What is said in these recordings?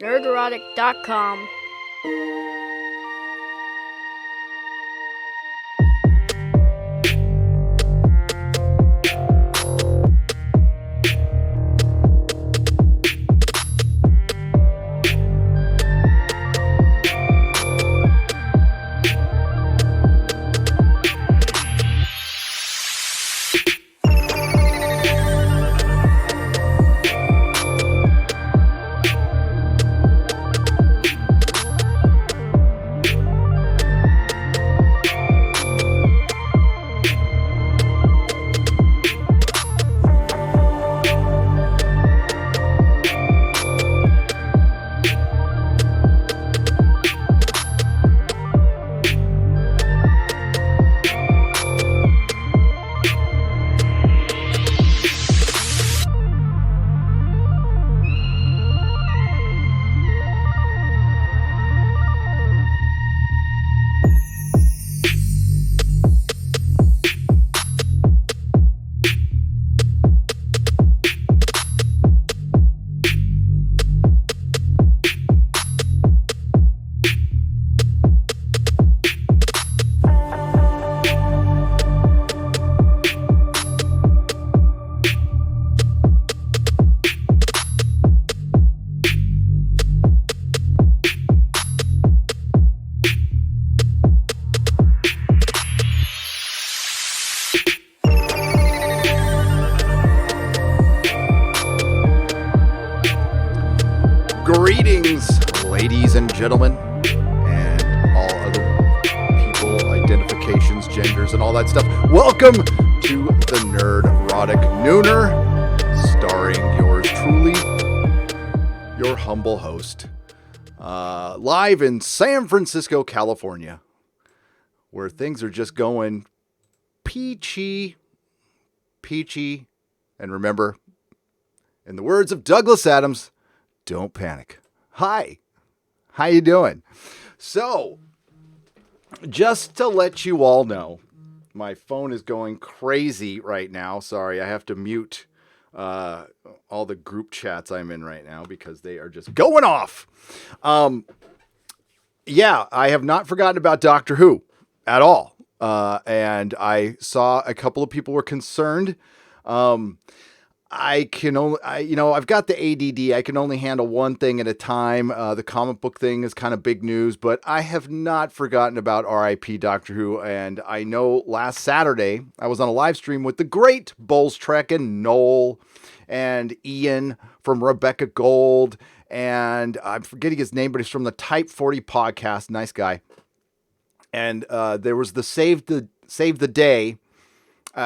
Nerdrotic.com. Greetings, ladies and gentlemen, and all other people, identifications, genders, and all that stuff. Welcome to the Nerdrotic Nooner, starring yours truly, your humble host, live in San Francisco, California, where things are just going peachy, and remember, in the words of Douglas Adams, don't panic. Hi, how you doing? So, just to let you all know, my phone is going crazy right now. Sorry, I have to mute all the group chats I'm in right now because they are just going off. Yeah, I have not forgotten about Doctor Who at all. And I saw a couple of people were concerned. I've got the ADD. I can only handle one thing at a time. The comic book thing is kind of big news, but I have not forgotten about RIP Doctor Who. And I know last Saturday I was on a live stream with the great Bowles Trek and Noel and Ian from Rebecca Gold. And I'm forgetting his name, but he's from the Type 40 podcast. Nice guy. And there was the Save the Day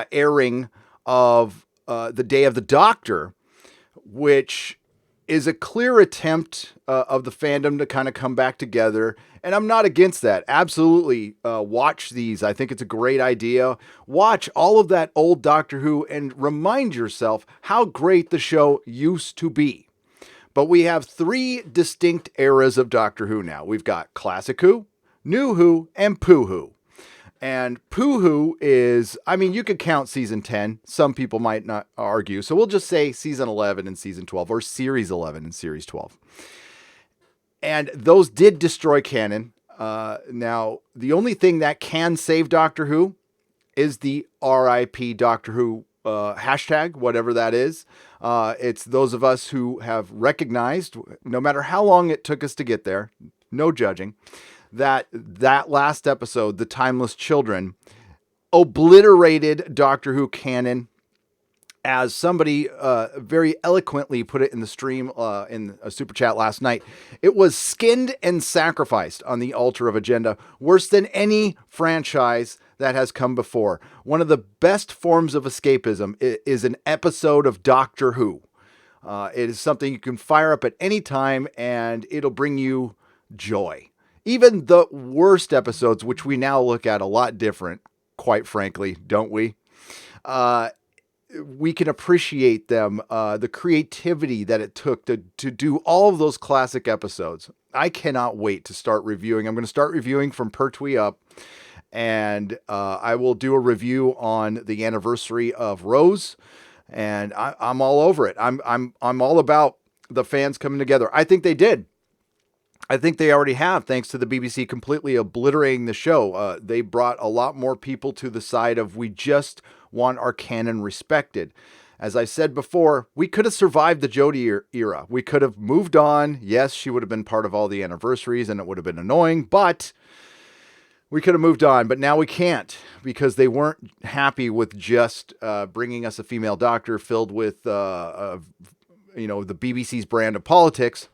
airing of the Day of the Doctor, which is a clear attempt of the fandom to kind of come back together. And I'm not against that. Absolutely watch these. I think it's a great idea. Watch all of that old Doctor Who and remind yourself how great the show used to be. But we have three distinct eras of Doctor Who now. We've got Classic Who, New Who, and Pooh Who. And Pooh Who is, you could count season 10. Some people might not argue. So we'll just say season 11 and season 12, or series 11 and series 12. And those did destroy canon. Now, the only thing that can save Doctor Who is the RIP Doctor Who hashtag, whatever that is. It's those of us who have recognized, no matter how long it took us to get there, no judging, that last episode, The Timeless Children, obliterated Doctor Who canon. As somebody very eloquently put it in the stream in a super chat last night, it was skinned and sacrificed on the altar of agenda, worse than any franchise that has come before. One of the best forms of escapism is an episode of Doctor Who. It is something you can fire up at any time, and it'll bring you joy. Even the worst episodes, which we now look at a lot different, quite frankly, don't we? We can appreciate them, the creativity that it took to do all of those classic episodes. I cannot wait to start reviewing. I'm going to start reviewing from Pertwee up, and I will do a review on the anniversary of Rose, and I'm all over it. I'm all about the fans coming together. I think they did. I think they already have, thanks to the BBC completely obliterating the show. They brought a lot more people to the side of we just want our canon respected. As I said before, we could have survived the Jodie era. We could have moved on. Yes, she would have been part of all the anniversaries and it would have been annoying, but we could have moved on. But now we can't because they weren't happy with just bringing us a female doctor filled with, the BBC's brand of politics.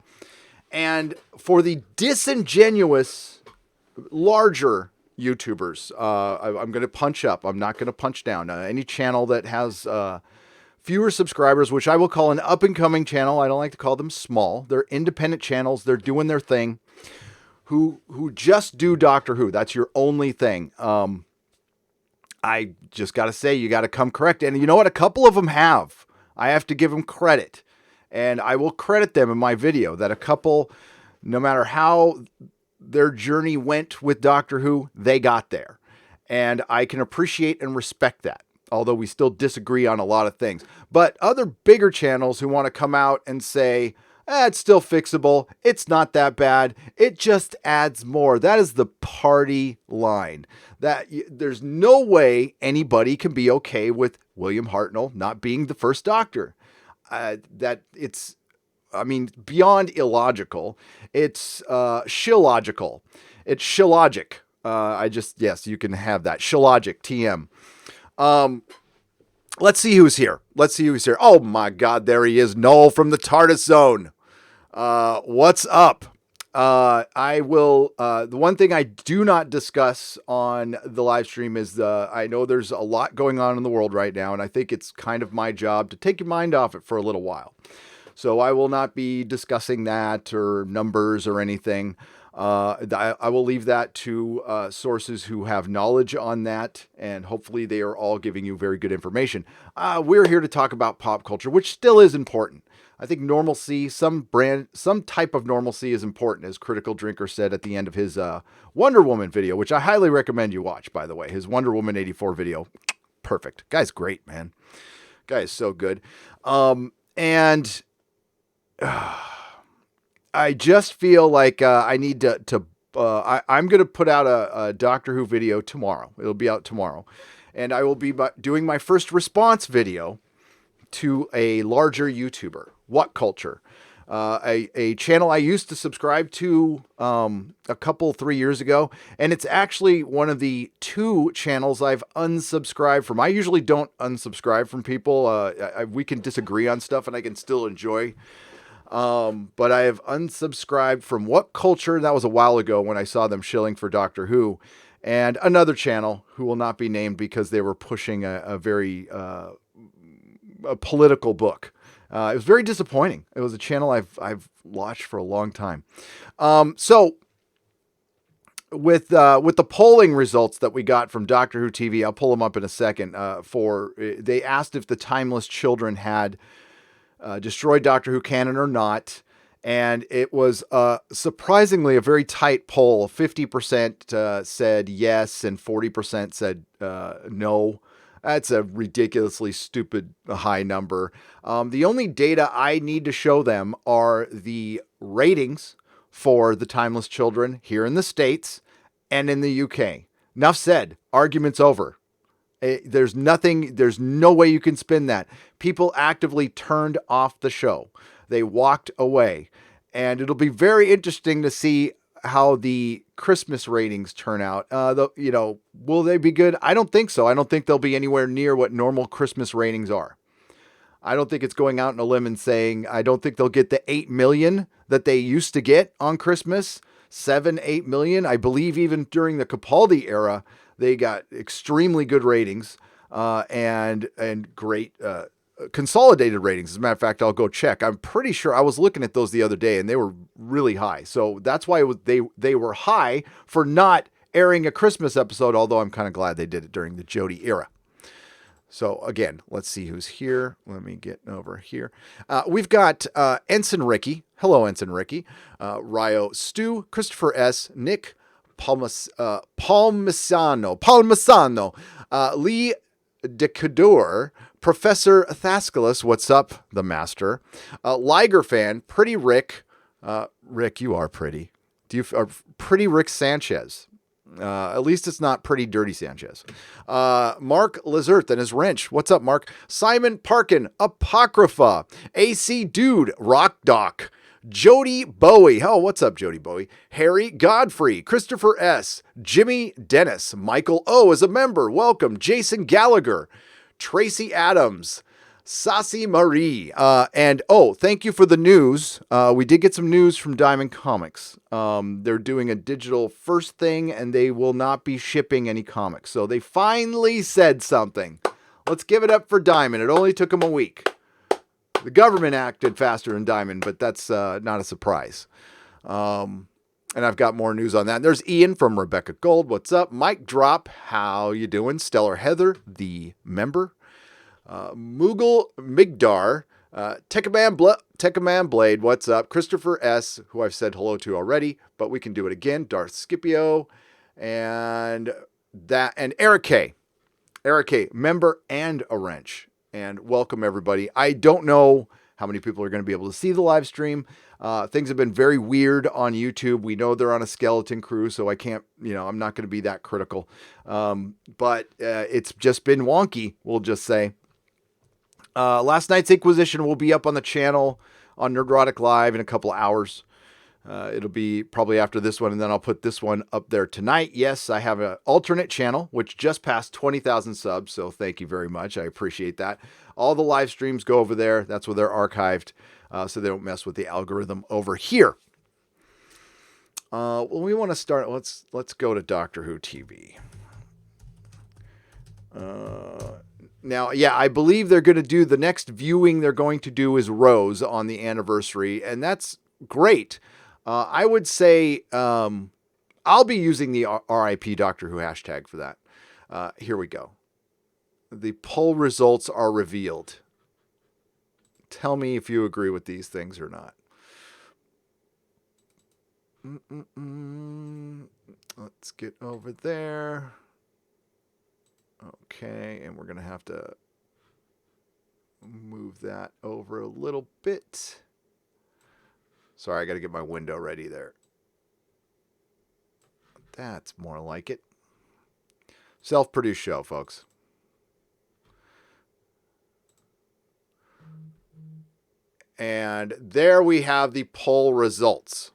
And for the disingenuous, larger YouTubers, I'm going to punch up. I'm not going to punch down. Any channel that has fewer subscribers, which I will call an up-and-coming channel. I don't like to call them small. They're independent channels. They're doing their thing. Who just do Doctor Who. That's your only thing. I just got to say, you got to come correct. And you know what? A couple of them have. I have to give them credit. And I will credit them in my video that a couple, no matter how their journey went with Doctor Who, they got there. And I can appreciate and respect that, although we still disagree on a lot of things. But other bigger channels who want to come out and say, it's still fixable, it's not that bad, it just adds more. That is the party line. That there's no way anybody can be okay with William Hartnell not being the first Doctor. That it's, beyond illogical. It's shillogical. It's shillogic. Yes, you can have that. Shillogic, TM. Let's see who's here. Oh my God, there he is. Noel from the TARDIS Zone. What's up? The one thing I do not discuss on the live stream is I know there's a lot going on in the world right now, and I think it's kind of my job to take your mind off it for a little while. So I will not be discussing that or numbers or anything. I will leave that to sources who have knowledge on that, and hopefully they are all giving you very good information. We're here to talk about pop culture, which still is important. I think normalcy, some type of normalcy is important, as Critical Drinker said at the end of his Wonder Woman video, which I highly recommend you watch, by the way. His Wonder Woman 84 video. Perfect. Guy's great, man. Guy is so good. And I just feel like I need I'm going to put out a Doctor Who video tomorrow. It'll be out tomorrow. And I will be doing my first response video to a larger YouTuber, What Culture, a channel I used to subscribe to a couple, 3 years ago. And it's actually one of the 2 channels I've unsubscribed from. I usually don't unsubscribe from people. We can disagree on stuff and I can still enjoy. But I have unsubscribed from What Culture. That was a while ago when I saw them shilling for Doctor Who. And another channel who will not be named because they were pushing a very a political book. It was very disappointing. It was a channel I've watched for a long time. So with the polling results that we got from Doctor Who TV, I'll pull them up in a second. They asked if the Timeless Children had destroyed Doctor Who canon or not. And it was surprisingly a very tight poll. 50% said yes and 40% said no. That's a ridiculously stupid high number. The only data I need to show them are the ratings for the Timeless Children here in the States and in the UK. Enough said. Argument's over. There's no way you can spin that. People actively turned off the show. They walked away. And it'll be very interesting to see how the Christmas ratings turn out. Will they be good? I don't think so. I don't think they'll be anywhere near what normal Christmas ratings are. I don't think it's going out on a limb and saying, I don't think they'll get the 8 million that they used to get on Christmas. 7-8 million. I believe even during the Capaldi era, they got extremely good ratings and great consolidated ratings. As a matter of fact, I'll go check. I'm pretty sure I was looking at those the other day and they were really high. So that's why they were high for not airing a Christmas episode, although I'm kind of glad they did it during the Jodie era. So again, let's see who's here. Let me get over here. We've got Ensign Ricky. Hello, Ensign Ricky. Ryo Stu, Christopher S., Nick Palmisano, Lee DeCador, Professor Thascalus, what's up, the master, Liger fan, Pretty Rick. Rick, you are pretty. Pretty Rick Sanchez. At least it's not Pretty Dirty Sanchez. Mark Lazert and his wrench. What's up, Mark? Simon Parkin, Apocrypha, AC Dude, Rock Doc, Jody Bowie. Oh, what's up, Jody Bowie? Harry Godfrey, Christopher S., Jimmy Dennis, Michael O. is a member. Welcome. Jason Gallagher, Tracy Adams, Sassy Marie. And thank you for the news. We did get some news from Diamond Comics. They're doing a digital first thing and they will not be shipping any comics. So they finally said something. Let's give it up for Diamond. It only took them a week. The government acted faster than Diamond, but that's not a surprise. And I've got more news on that. And there's Ian from Rebecca Gold. What's up? Mike Drop. How you doing? Stellar Heather, the member. Moogle Migdar, Tekaman Blade, what's up? Christopher S., who I've said hello to already, but we can do it again. Darth Scipio, and Eric K. Eric K., member and a wrench. And welcome, everybody. I don't know how many people are going to be able to see the live stream. Things have been very weird on YouTube. We know they're on a skeleton crew, so I can't, I'm not going to be that critical. But it's just been wonky, we'll just say. Last night's Inquisition will be up on the channel on Nerdrotic Live in a couple hours. It'll be probably after this one, and then I'll put this one up there tonight. Yes, I have an alternate channel, which just passed 20,000 subs, so thank you very much. I appreciate that. All the live streams go over there. That's where they're archived, so they don't mess with the algorithm over here. Well, we want to start. Let's go to Doctor Who TV. Now, yeah, I believe they're going to do the next viewing they're going to do is Rose on the anniversary, and that's great. I would say I'll be using the RIP Doctor Who hashtag for that. Here we go. The poll results are revealed. Tell me if you agree with these things or not. Let's get over there. Okay, and we're going to have to move that over a little bit. Sorry, I got to get my window ready there. That's more like it. Self-produced show, folks. And there we have the poll results.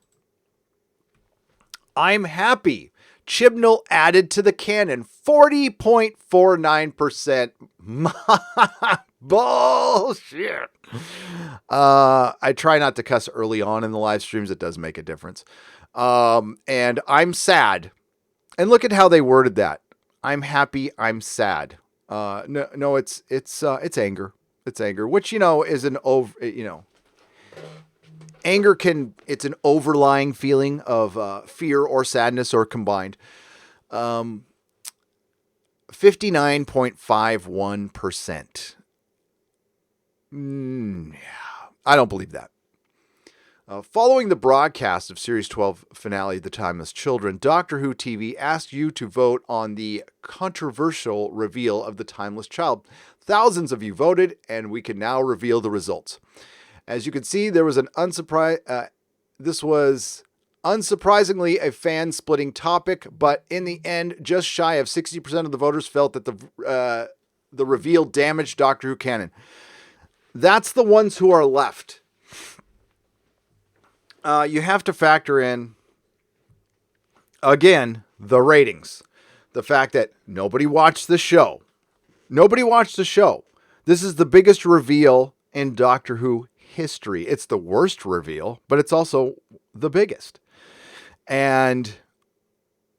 I'm happy. Chibnall added to the canon, 40.49%. Bullshit. I try not to cuss early on in the live streams. It does make a difference. And I'm sad. And look at how they worded that. I'm happy. I'm sad. No, it's anger. It's anger, which, is an anger it's an overlying feeling of fear or sadness or combined. 59.51%. I don't believe that. Following the broadcast of Series 12 finale, The Timeless Children, Doctor Who TV asked you to vote on the controversial reveal of the Timeless Child. Thousands of you voted, and we can now reveal the results. As you can see, there was this was unsurprisingly a fan-splitting topic, but in the end, just shy of 60% of the voters felt that the reveal damaged Doctor Who canon. That's the ones who are left. You have to factor in, again, the ratings. The fact that nobody watched the show. Nobody watched the show. This is the biggest reveal in Doctor Who history. It's the worst reveal, but it's also the biggest. And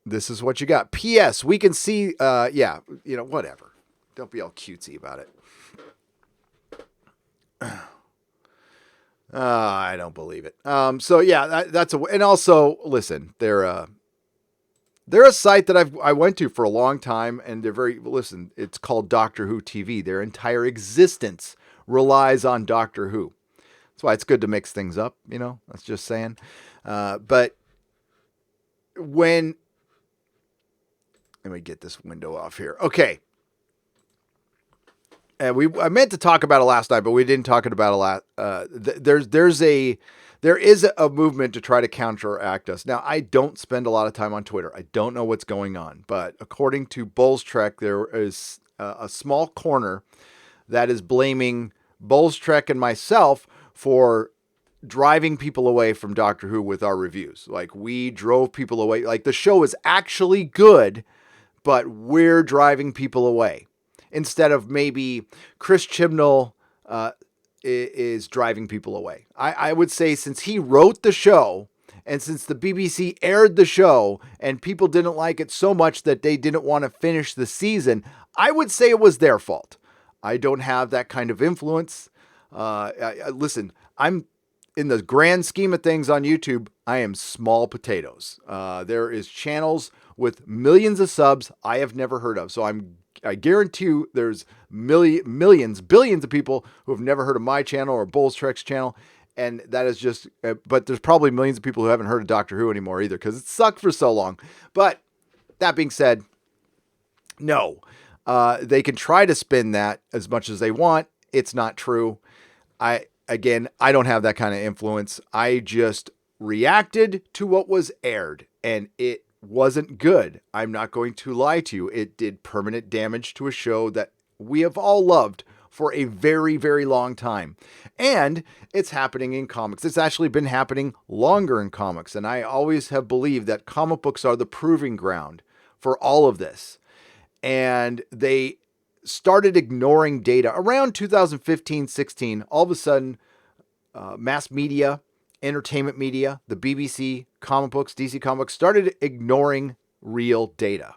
this is what you got. P.S. We can see, whatever. Don't be all cutesy about it. I don't believe it. That's and also listen, they're a site that I went to for a long time, and it's called Doctor Who TV. Their entire existence relies on Doctor Who. That's why it's good to mix things up, that's just saying. But let me get this window off here. Okay. I meant to talk about it last night, but we didn't talk about it last. There's a there is a movement to try to counteract us. Now, I don't spend a lot of time on Twitter. I don't know what's going on, but according to Bulls Trek, there is a small corner that is blaming Bulls Trek and myself for driving people away from Doctor Who with our reviews. Like, we drove people away. Like, the show is actually good, but we're driving people away. Instead of maybe Chris Chibnall is driving people away. I would say since he wrote the show and since the BBC aired the show and people didn't like it so much that they didn't want to finish the season, I would say it was their fault. I don't have that kind of influence. Listen, I'm in the grand scheme of things on YouTube, I am small potatoes. There is channels with millions of subs I have never heard of. So I guarantee you there's millions, billions of people who have never heard of my channel or Bulls Trek's channel. And that is just, but there's probably millions of people who haven't heard of Doctor Who anymore either because it sucked for so long. But that being said, no, they can try to spin that as much as they want. It's not true. I don't have that kind of influence. I just reacted to what was aired and it wasn't good. I'm not going to lie to you. It did permanent damage to a show that we have all loved for a very, very long time. And it's happening in comics. It's actually been happening longer in comics. And I always have believed that comic books are the proving ground for all of this. And they started ignoring data around 2015-16. All of a sudden, mass media, entertainment media, the BBC, comic books, DC Comics started ignoring real data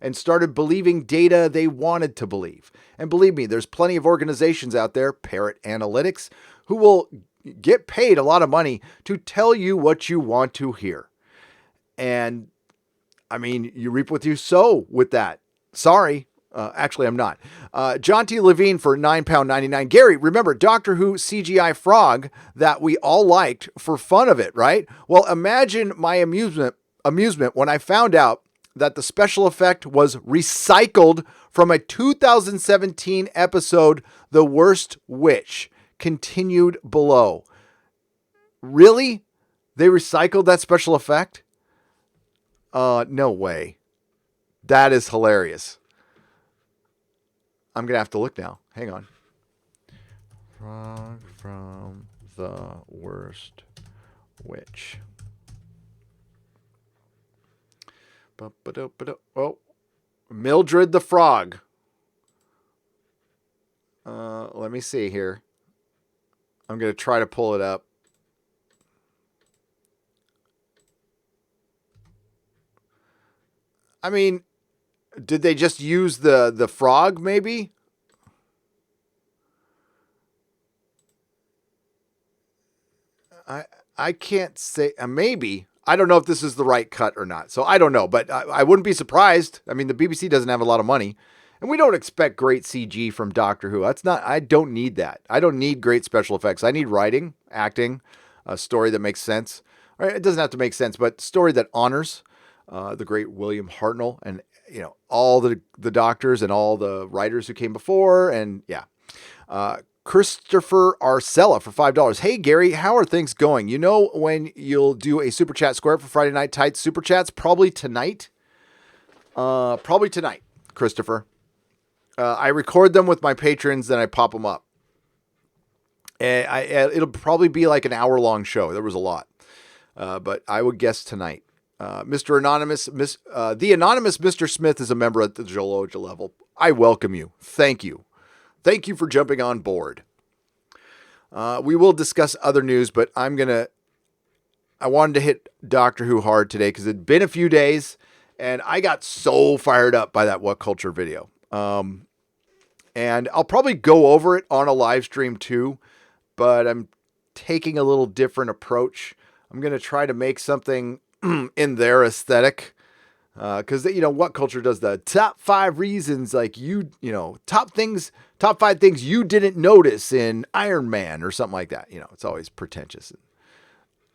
and started believing data they wanted to believe. And believe me, there's plenty of organizations out there, Parrot Analytics, who will get paid a lot of money to tell you what you want to hear. And I mean, you reap what you sow with that. Sorry. Actually, I'm not. John T. Levine for £9.99. Gary, remember Doctor Who CGI frog that we all liked for fun of it, right? Well, imagine my amusement when I found out that the special effect was recycled from a 2017 episode, The Worst Witch, continued below. Really? They recycled that special effect? No way. That is hilarious. I'm going to have to look now. Hang on. Frog from The Worst Witch. Oh, Mildred the Frog. Let me see here. I'm going to try to pull it up. I mean, did they just use the frog, maybe? I can't say. Maybe. I don't know if this is the right cut or not. So I don't know, but I wouldn't be surprised. I mean, the BBC doesn't have a lot of money. And we don't expect great CG from Doctor Who. I don't need that. I don't need great special effects. I need writing, acting, a story that makes sense. Right? It doesn't have to make sense, but story that honors the great William Hartnell and all the doctors and all the writers who came before. And yeah. Christopher Arcella for $5. Hey, Gary, how are things going? You know when you'll do a Super Chat Square for Friday Night Tights Super Chats? Probably tonight. Christopher. I record them with my patrons, then I pop them up. And it'll probably be like an hour-long show. There was a lot. But I would guess tonight. Mr. Anonymous, the anonymous Mr. Smith is a member at the Joel Oja level. I welcome you. Thank you. Thank you for jumping on board. We will discuss other news, but I wanted to hit Doctor Who hard today because it'd been a few days and I got so fired up by that What Culture video. And I'll probably go over it on a live stream too, but I'm taking a little different approach. I'm going to try to make something in their aesthetic. Because, What Culture does the top 5 reasons, top 5 things you didn't notice in Iron Man or something like that. It's always pretentious,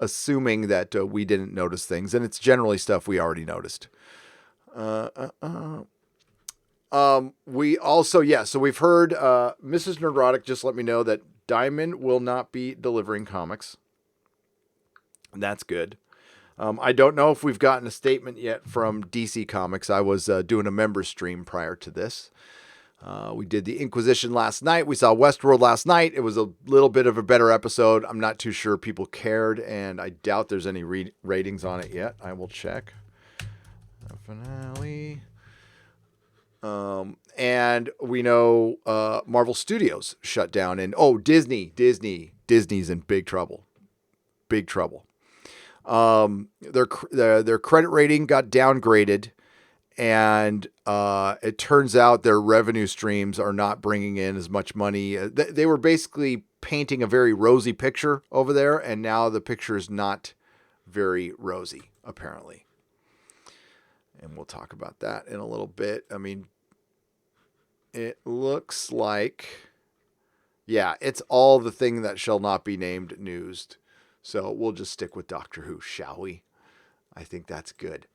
assuming that we didn't notice things. And it's generally stuff we already noticed. We also, so we've heard Mrs. Nerdrotic just let me know that Diamond will not be delivering comics. That's good. I don't know if we've gotten a statement yet from DC Comics. I was doing a member stream prior to this. We did the Inquisition last night. We saw Westworld last night. It was a little bit of a better episode. I'm not too sure people cared, and I doubt there's any ratings on it yet. I will check. Finale. And we know Marvel Studios shut down, and Disney's in big trouble. Big trouble. Their credit rating got downgraded, and it turns out their revenue streams are not bringing in as much money. They were basically painting a very rosy picture over there, and now the picture is not very rosy, apparently. And we'll talk about that in a little bit. I mean, it looks like, yeah, it's all the thing that shall not be named news. So we'll just stick with Doctor Who, shall we? I think that's good.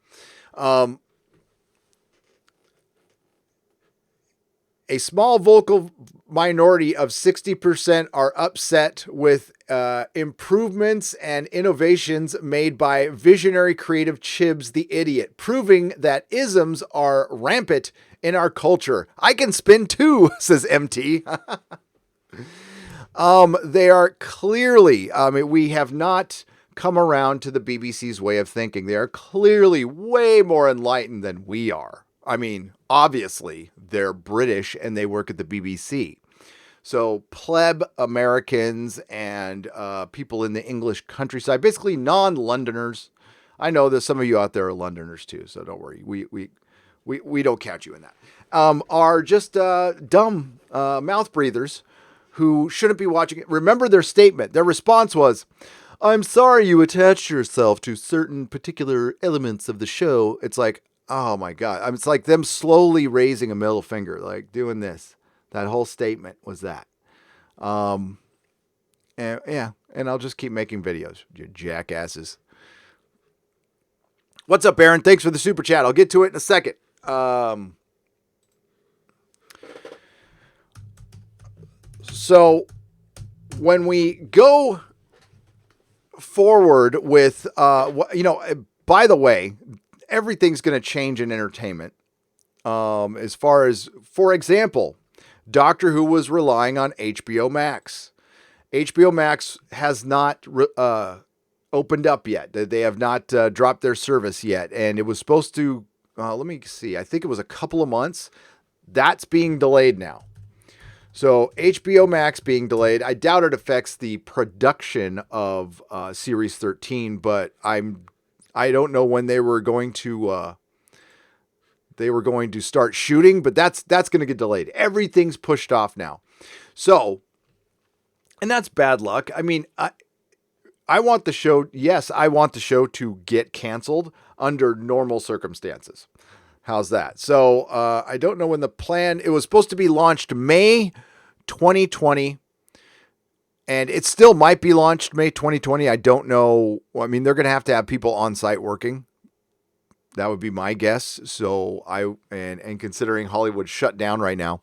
A small vocal minority of 60% are upset with improvements and innovations made by visionary creative Chibs the Idiot, proving that isms are rampant in our culture. I can spin too, says MT. They are clearly, we have not come around to the BBC's way of thinking. They are clearly way more enlightened than we are. I mean, obviously, they're British and they work at the BBC. So pleb Americans and people in the English countryside, basically non-Londoners. I know that some of you out there are Londoners too, so don't worry. We don't count you in that. Are just dumb mouth breathers who shouldn't be watching it. Remember their statement. Their response was, "I'm sorry you attached yourself to certain particular elements of the show." It's like, oh my God. It's like them slowly raising a middle finger, like doing this. That whole statement was that. And I'll just keep making videos, you jackasses. What's up, Aaron? Thanks for the super chat. I'll get to it in a second. So when we go forward with, by the way, everything's going to change in entertainment. As far as, for example, Doctor Who was relying on HBO Max. HBO Max has not opened up yet. They have not dropped their service yet. And it was supposed to, let me see, I think it was a couple of months. That's being delayed now. So HBO Max being delayed. I doubt it affects the production of Series 13, but I don't know when they were going to start shooting, but that's going to get delayed. Everything's pushed off now. So, and that's bad luck. I mean, I want the show. Yes, I want the show to get canceled under normal circumstances. How's that? So, I don't know when the plan, it was supposed to be launched May 2020. And it still might be launched May 2020. I don't know. I mean, they're going to have people on site working. That would be my guess. So and considering Hollywood shut down right now,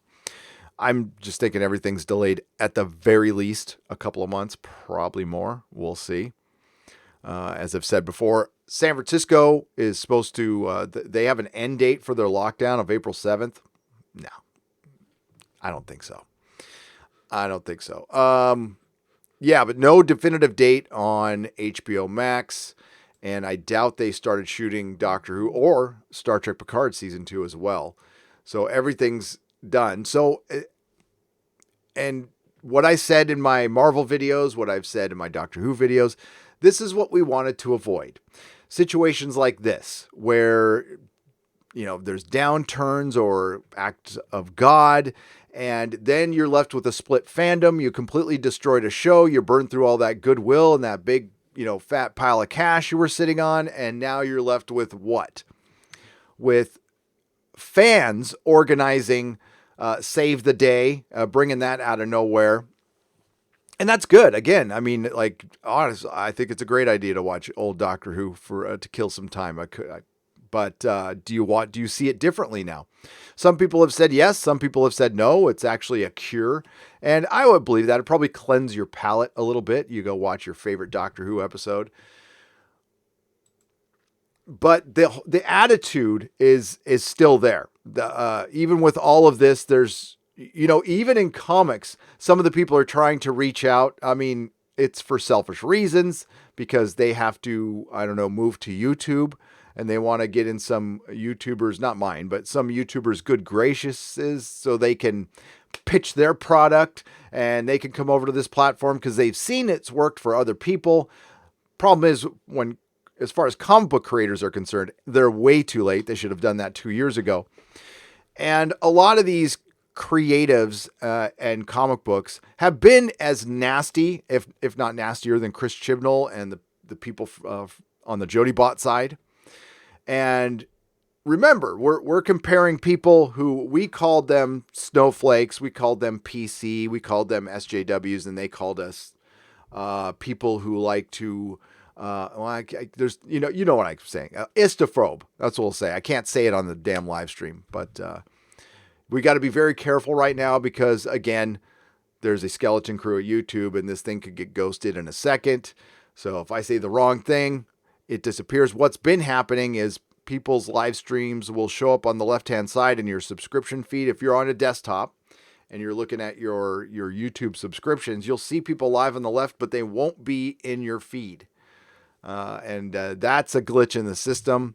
I'm just thinking everything's delayed at the very least a couple of months, probably more. We'll see. As I've said before, San Francisco is supposed to, they have an end date for their lockdown of April 7th. No, I don't think so. Yeah, but no definitive date on HBO Max. And I doubt they started shooting Doctor Who or Star Trek Picard Season 2 as well. So everything's done. So, and what I said in my Marvel videos, what I've said in my Doctor Who videos, this is what we wanted to avoid. Situations like this, where, there's downturns or acts of God, and then you're left with a split fandom. You completely destroyed a show. You burned through all that goodwill and that big, fat pile of cash you were sitting on. And now you're left with what? With fans organizing Save the Day, bringing that out of nowhere. And that's good. Again, I mean, like, honestly, I think it's a great idea to watch old Doctor Who to kill some time. But do you see it differently now? Some people have said yes. Some people have said no. It's actually a cure. And I would believe that. It'd probably cleanse your palate a little bit. You go watch your favorite Doctor Who episode. but the attitude is still there. Even with all of this, there's, even in comics, some of the people are trying to reach out. I mean, it's for selfish reasons because they have to, I don't know, move to YouTube and they want to get in some YouTubers, not mine, but some YouTubers' good graces so they can pitch their product and they can come over to this platform because they've seen it's worked for other people. Problem is, as far as comic book creators are concerned, they're way too late. They should have done that 2 years ago. And a lot of these creatives and comic books have been as nasty, if not nastier, than Chris Chibnall and the people on the JodyBot side. And remember, we're comparing people who we called them snowflakes, we called them PC, we called them SJWs, and they called us people who like to. There's you know what I'm saying. Istophobe. That's what we'll say. I can't say it on the damn live stream, but we got to be very careful right now because again, there's a skeleton crew at YouTube, and this thing could get ghosted in a second. So if I say the wrong thing, it disappears. What's been happening is people's live streams will show up on the left-hand side in your subscription feed. If you're on a desktop and you're looking at your YouTube subscriptions, you'll see people live on the left, but they won't be in your feed. And that's a glitch in the system.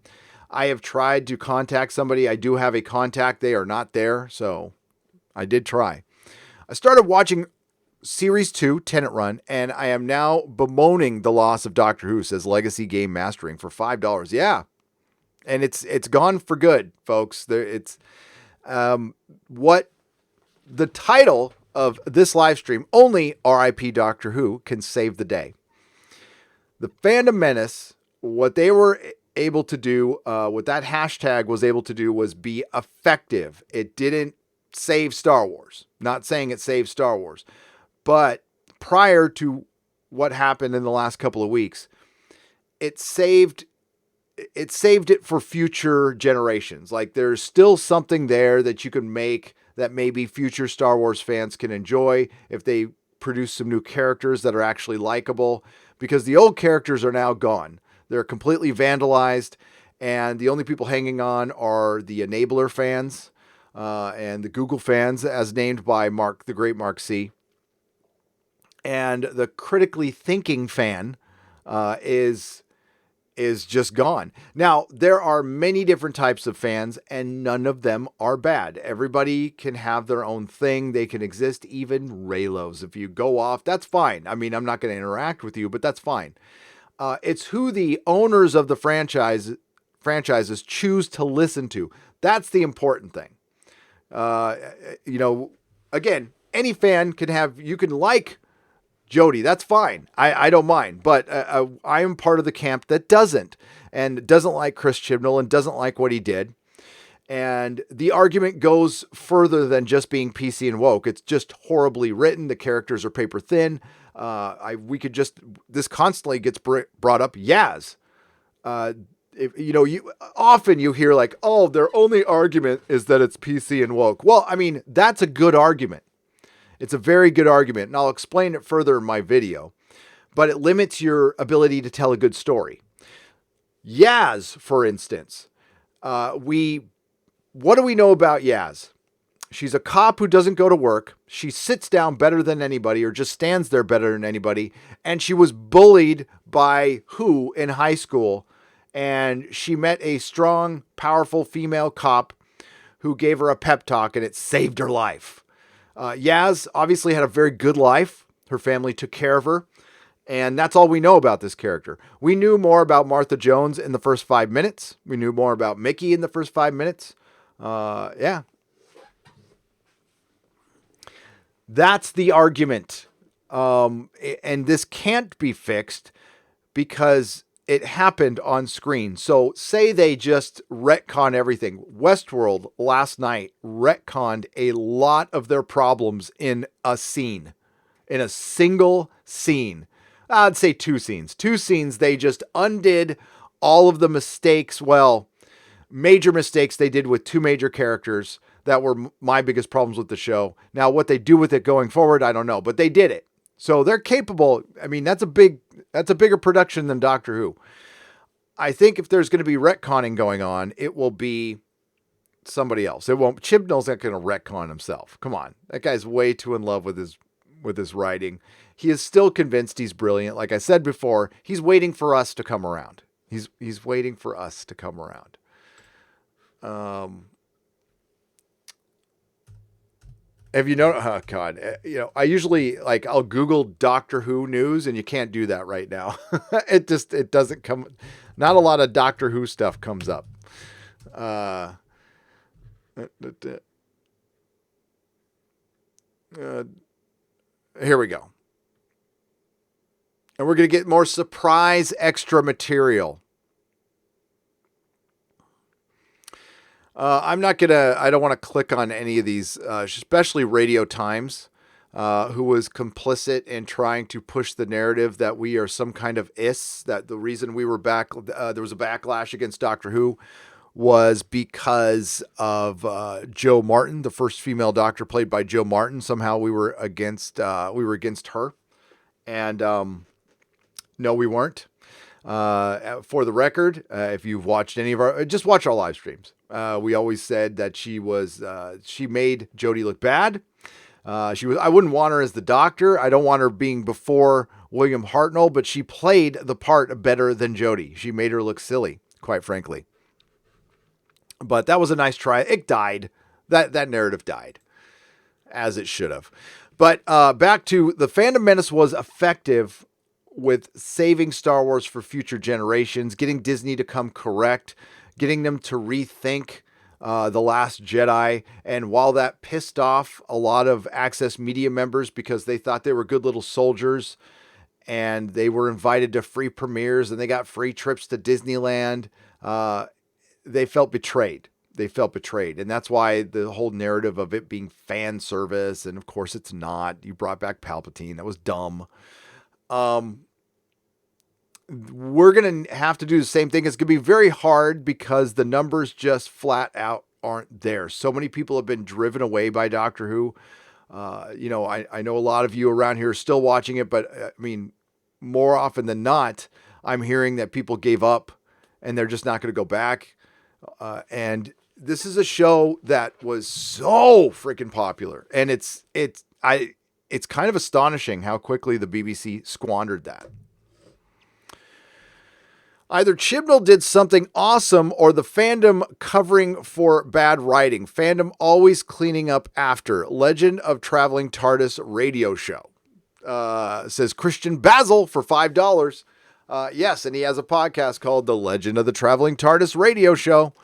I have tried to contact somebody. I do have a contact. They are not there. So I did try. I started watching Series 2, Tenant Run, and I am now bemoaning the loss of Doctor Who, says Legacy Game Mastering, for $5. Yeah. And it's gone for good, folks. What the title of this live stream, only RIP Doctor Who can save the day. The Fandom Menace, what they were able to do, what that hashtag was able to do was be effective. It didn't save Star Wars. Not saying it saved Star Wars. But prior to what happened in the last couple of weeks, it saved it for future generations. Like there's still something there that you can make that maybe future Star Wars fans can enjoy if they produce some new characters that are actually likable, because the old characters are now gone. They're completely vandalized, and the only people hanging on are the Enabler fans and the Google fans, as named by the great Mark C. And the critically thinking fan is just gone. Now, there are many different types of fans, and none of them are bad. Everybody can have their own thing. They can exist, even Raylos. If you go off, that's fine. I mean, I'm not going to interact with you, but that's fine. It's who the owners of the franchises choose to listen to. That's the important thing. Again, any fan you can like Jody, that's fine. I don't mind. But I am part of the camp that doesn't like Chris Chibnall and doesn't like what he did. And the argument goes further than just being PC and woke. It's just horribly written. The characters are paper thin. This constantly gets brought up. Yaz. Often you hear like, oh, their only argument is that it's PC and woke. Well, I mean, that's a good argument. It's a very good argument, and I'll explain it further in my video, but it limits your ability to tell a good story. Yaz, for instance, what do we know about Yaz? She's a cop who doesn't go to work. She sits down better than anybody, or just stands there better than anybody, and she was bullied by Who in high school, and she met a strong, powerful female cop who gave her a pep talk, and it saved her life. Yaz obviously had a very good life. Her family took care of her. And that's all we know about this character. We knew more about Martha Jones in the first 5 minutes. We knew more about Mickey in the first 5 minutes. Yeah. That's the argument. And this can't be fixed because it happened on screen. So say they just retcon everything. Westworld last night retconned a lot of their problems in a scene, in a single scene. I'd say two scenes. They just undid all of the mistakes. Well, major mistakes they did with two major characters that were my biggest problems with the show. Now, what they do with it going forward, I don't know, but they did it. So they're capable. I mean, that's a bigger production than Doctor Who. I think if there's going to be retconning going on, it will be somebody else. It won't. Chibnall's not going to retcon himself. Come on, that guy's way too in love with his writing. He is still convinced he's brilliant. Like I said before, he's waiting for us to come around. He's waiting for us to come around. Have you know? Oh God, I usually I'll Google Doctor Who news, and you can't do that right now. It doesn't come. Not a lot of Doctor Who stuff comes up. Here we go. And we're going to get more surprise extra material. I don't want to click on any of these, especially Radio Times, who was complicit in trying to push the narrative that we are some kind of that the reason we were back, there was a backlash against Doctor Who was because of Jo Martin, the first female doctor played by Jo Martin. Somehow we were against her. And no, we weren't. For the record, if you've watched any of our, just watch our live streams. We always said that she made Jodie look bad. I wouldn't want her as the doctor. I don't want her being before William Hartnell, but she played the part better than Jodie. She made her look silly, quite frankly. But that was a nice try. It died. That narrative died, as it should have. But back to the Phantom Menace was effective with saving Star Wars for future generations, getting Disney to come correct, getting them to rethink The Last Jedi. And while that pissed off a lot of Access Media members because they thought they were good little soldiers and they were invited to free premieres and they got free trips to Disneyland, they felt betrayed. And that's why the whole narrative of it being fan service, and of course it's not. You brought back Palpatine. That was dumb. We're going to have to do the same thing. It's going to be very hard because the numbers just flat out aren't there. So many people have been driven away by Doctor Who. I know a lot of you around here are still watching it, but I mean, more often than not, I'm hearing that people gave up and they're just not going to go back. And this is a show that was so freaking popular, and it's kind of astonishing how quickly the BBC squandered that. Either Chibnall did something awesome or the fandom covering for bad writing. Fandom always cleaning up after. Legend of Traveling TARDIS radio show. Says Christian Basil for $5. Yes, and he has a podcast called The Legend of the Traveling TARDIS radio show.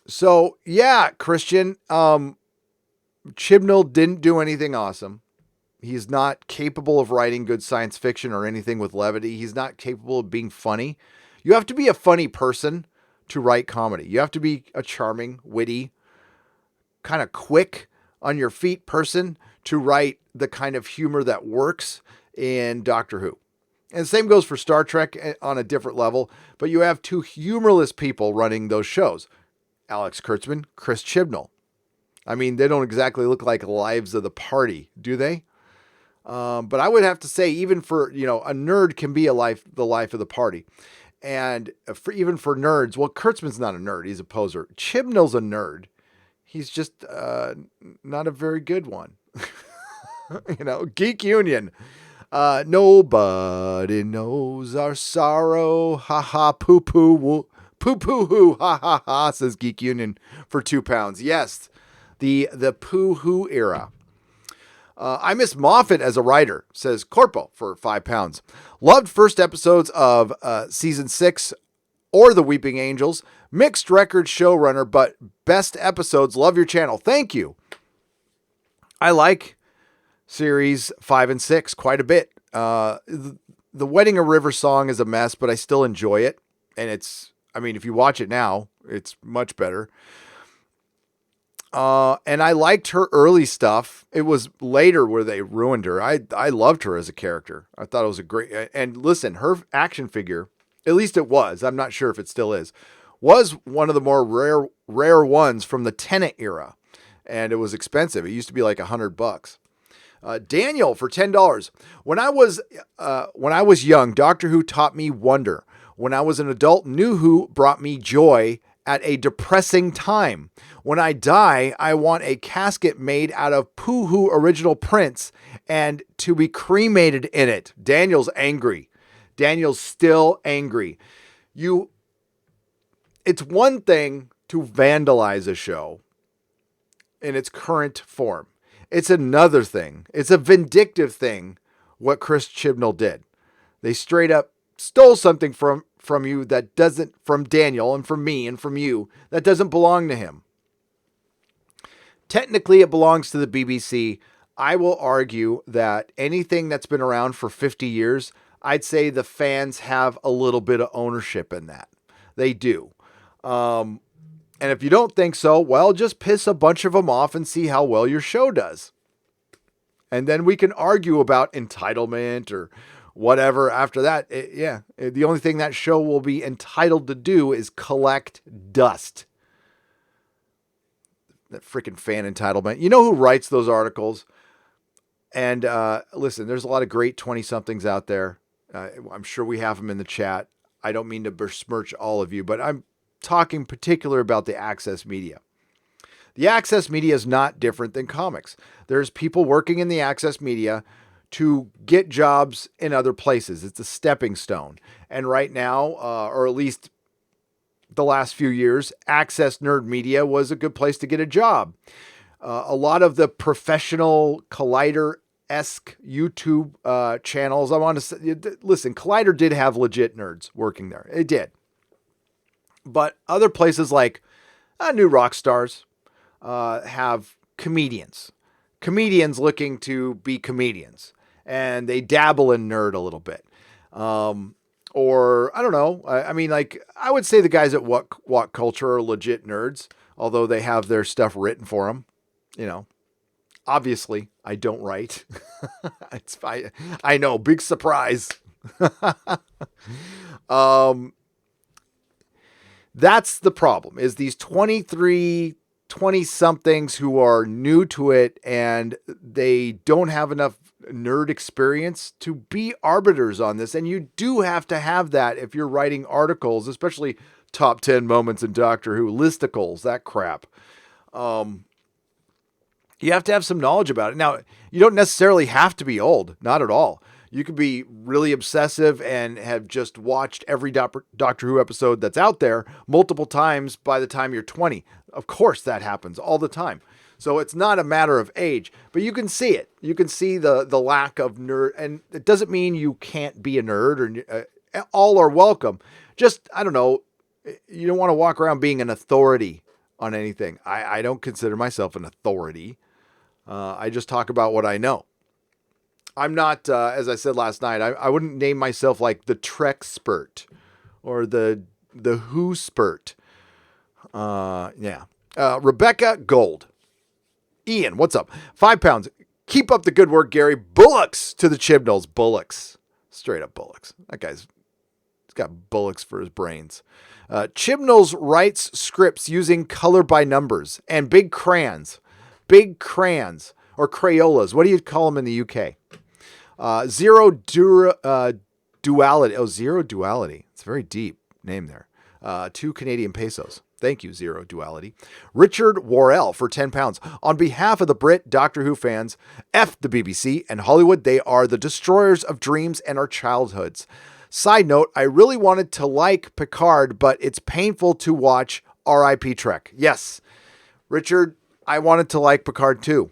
So, yeah, Christian, Chibnall didn't do anything awesome. He's not capable of writing good science fiction or anything with levity. He's not capable of being funny. You have to be a funny person to write comedy. You have to be a charming, witty, kind of quick on your feet person to write the kind of humor that works in Doctor Who. And the same goes for Star Trek on a different level, but you have two humorless people running those shows. Alex Kurtzman, Chris Chibnall. I mean, they don't exactly look like lives of the party, do they? But I would have to say, even for, a nerd can be the life of the party. And even for nerds, well, Kurtzman's not a nerd. He's a poser. Chibnall's a nerd. He's just not a very good one. Geek Union. Nobody knows our sorrow. Ha ha, poo poo, poo poo hoo, ha ha ha, says Geek Union for £2. Yes, the poo hoo era. I miss Moffat as a writer, says Corpo for £5. Loved first episodes of season 6 or The Weeping Angels. Mixed record showrunner, but best episodes. Love your channel. Thank you. I like series 5 and 6 quite a bit. The Wedding of River song is a mess, but I still enjoy it. And if you watch it now, it's much better. And I liked her early stuff. It was later where they ruined her. I loved her as a character. I thought it was a great, and listen, her action figure, at least it was, I'm not sure if it still is, was one of the more rare ones from the Tenet era. And it was expensive. It used to be like $100. Daniel for $10. When I was young, Doctor Who taught me wonder. When I was an adult, New Who brought me joy at a depressing time. When I die, I want a casket made out of Pooh original prints and to be cremated in it. Daniel's angry. Daniel's still angry. It's one thing to vandalize a show in its current form. It's another thing. It's a vindictive thing what Chris Chibnall did. They straight up stole something from you that doesn't, from Daniel and from me and from you, that doesn't belong to him. Technically, it belongs to the BBC. I will argue that anything that's been around for 50 years, I'd say the fans have a little bit of ownership in that. They do. And if you don't think so, well, just piss a bunch of them off and see how well your show does. And then we can argue about entitlement or whatever after that. The only thing that show will be entitled to do is collect dust. That freaking fan entitlement. You know who writes those articles? And listen, there's a lot of great 20-somethings out there. I'm sure we have them in the chat. I don't mean to besmirch all of you, but I'm talking particular about the access media. The access media is not different than comics. There's people working in the access media to get jobs in other places. It's a stepping stone. And right now, or at least the last few years, Access Nerd Media was a good place to get a job. A lot of the professional Collider-esque YouTube channels, I want to say, listen, Collider did have legit nerds working there. It did. But other places like New Rock Stars have comedians looking to be comedians, and they dabble in nerd a little bit. Or I don't know. I mean, like, I would say the guys at What Culture are legit nerds, although they have their stuff written for them. You know, obviously I don't write. I know, big surprise. That's the problem, is these 20-somethings who are new to it and they don't have enough nerd experience to be arbiters on this. And you do have to have that if you're writing articles, especially top 10 moments in Doctor Who, listicles, that crap. You have to have some knowledge about it. Now, you don't necessarily have to be old, not at all. You could be really obsessive and have just watched every Doctor Who episode that's out there multiple times by the time you're 20. Of course, that happens all the time. So it's not a matter of age, but you can see it. You can see the lack of nerd, and it doesn't mean you can't be a nerd, or all are welcome. Just, I don't know, you don't want to walk around being an authority on anything. I don't consider myself an authority. I just talk about what I know. I'm not, as I said last night, I wouldn't name myself like the Trek spurt or the Who spurt. Rebecca Gold. Ian, what's up? £5. Keep up the good work, Gary. Bullocks to the Chibnalls. Bullocks. Straight up bullocks. That guy's got bullocks for his brains. Chibnalls writes scripts using color by numbers and big crayons. Big crayons. Or Crayolas. What do you call them in the UK? Zero Duality. Oh, Zero Duality. It's a very deep name there. 2 Canadian pesos. Thank you, Zero Duality. Richard Worrell for £10. On behalf of the Brit Doctor Who fans, F the BBC and Hollywood, they are the destroyers of dreams and our childhoods. Side note, I really wanted to like Picard, but it's painful to watch R.I.P. Trek. Yes, Richard, I wanted to like Picard too.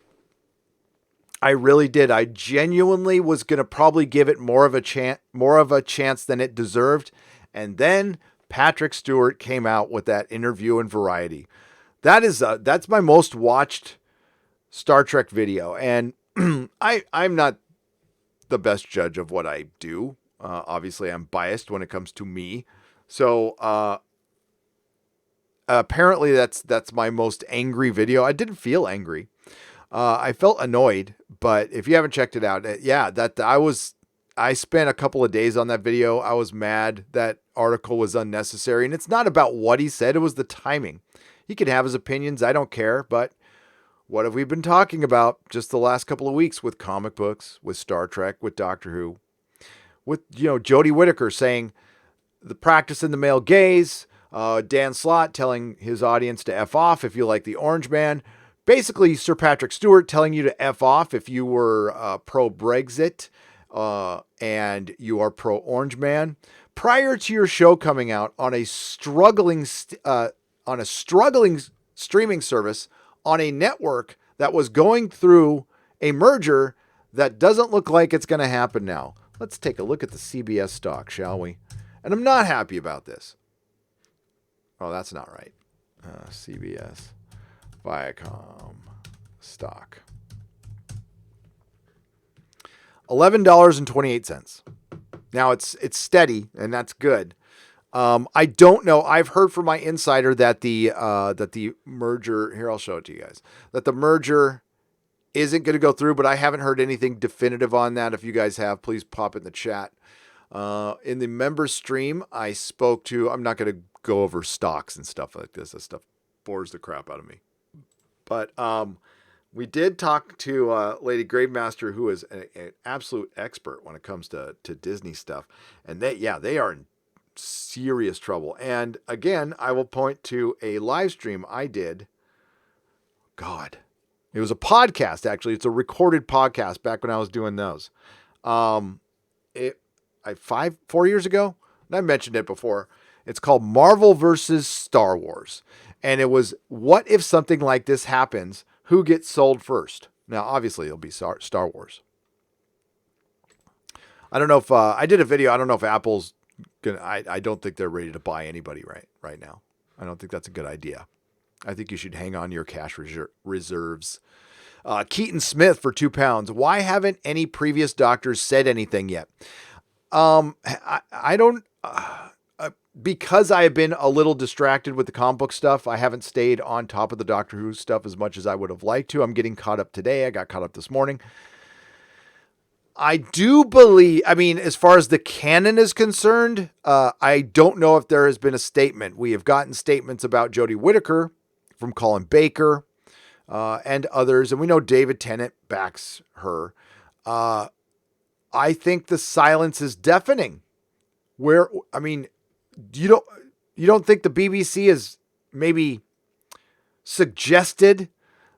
I really did. I genuinely was going to probably give it more of a chance than it deserved. And then Patrick Stewart came out with that interview in Variety. That's my most watched Star Trek video. And I'm not the best judge of what I do. Obviously, I'm biased when it comes to me. So apparently that's my most angry video. I didn't feel angry. I felt annoyed, but if you haven't checked it out, I spent a couple of days on that video. I was mad that article was unnecessary, and it's not about what he said. It was the timing. He can have his opinions. I don't care, but what have we been talking about just the last couple of weeks with comic books, with Star Trek, with Doctor Who, with, Jodie Whittaker saying, the practice in the male gaze. Dan Slott telling his audience to F off if you like the Orange Man. Basically, Sir Patrick Stewart telling you to F off if you were pro-Brexit and you are pro-Orange Man. Prior to your show coming out on a struggling streaming service on a network that was going through a merger that doesn't look like it's going to happen now. Let's take a look at the CBS stock, shall we? And I'm not happy about this. Oh, that's not right. CBS, Viacom, stock. $11.28. Now it's steady, and that's good. I don't know. I've heard from my insider that the merger, here, I'll show it to you guys, that the merger isn't going to go through, but I haven't heard anything definitive on that. If you guys have, please pop it in the chat. In the member stream, I spoke to, I'm not going to go over stocks and stuff like this. That stuff bores the crap out of me. But we did talk to Lady Gravemaster, who is an absolute expert when it comes to Disney stuff. And they are in serious trouble. And again, I will point to a live stream I did. God, it was a podcast, actually. It's a recorded podcast back when I was doing those. 4 years ago, and I mentioned it before. It's called Marvel versus Star Wars. And it was, what if something like this happens? Who gets sold first? Now, obviously, it'll be Star Wars. I don't know if I did a video. I don't know if Apple's gonna. I don't think they're ready to buy anybody right now. I don't think that's a good idea. I think you should hang on to your cash reserves. Keaton Smith for £2. Why haven't any previous doctors said anything yet? I don't. Because I have been a little distracted with the comic book stuff, I haven't stayed on top of the Doctor Who stuff as much as I would have liked to. I'm getting caught up today. I got caught up this morning. I do believe, as far as the canon is concerned, I don't know if there has been a statement. We have gotten statements about Jodie Whittaker from Colin Baker and others, and we know David Tennant backs her. I think the silence is deafening. You don't think the BBC has maybe suggested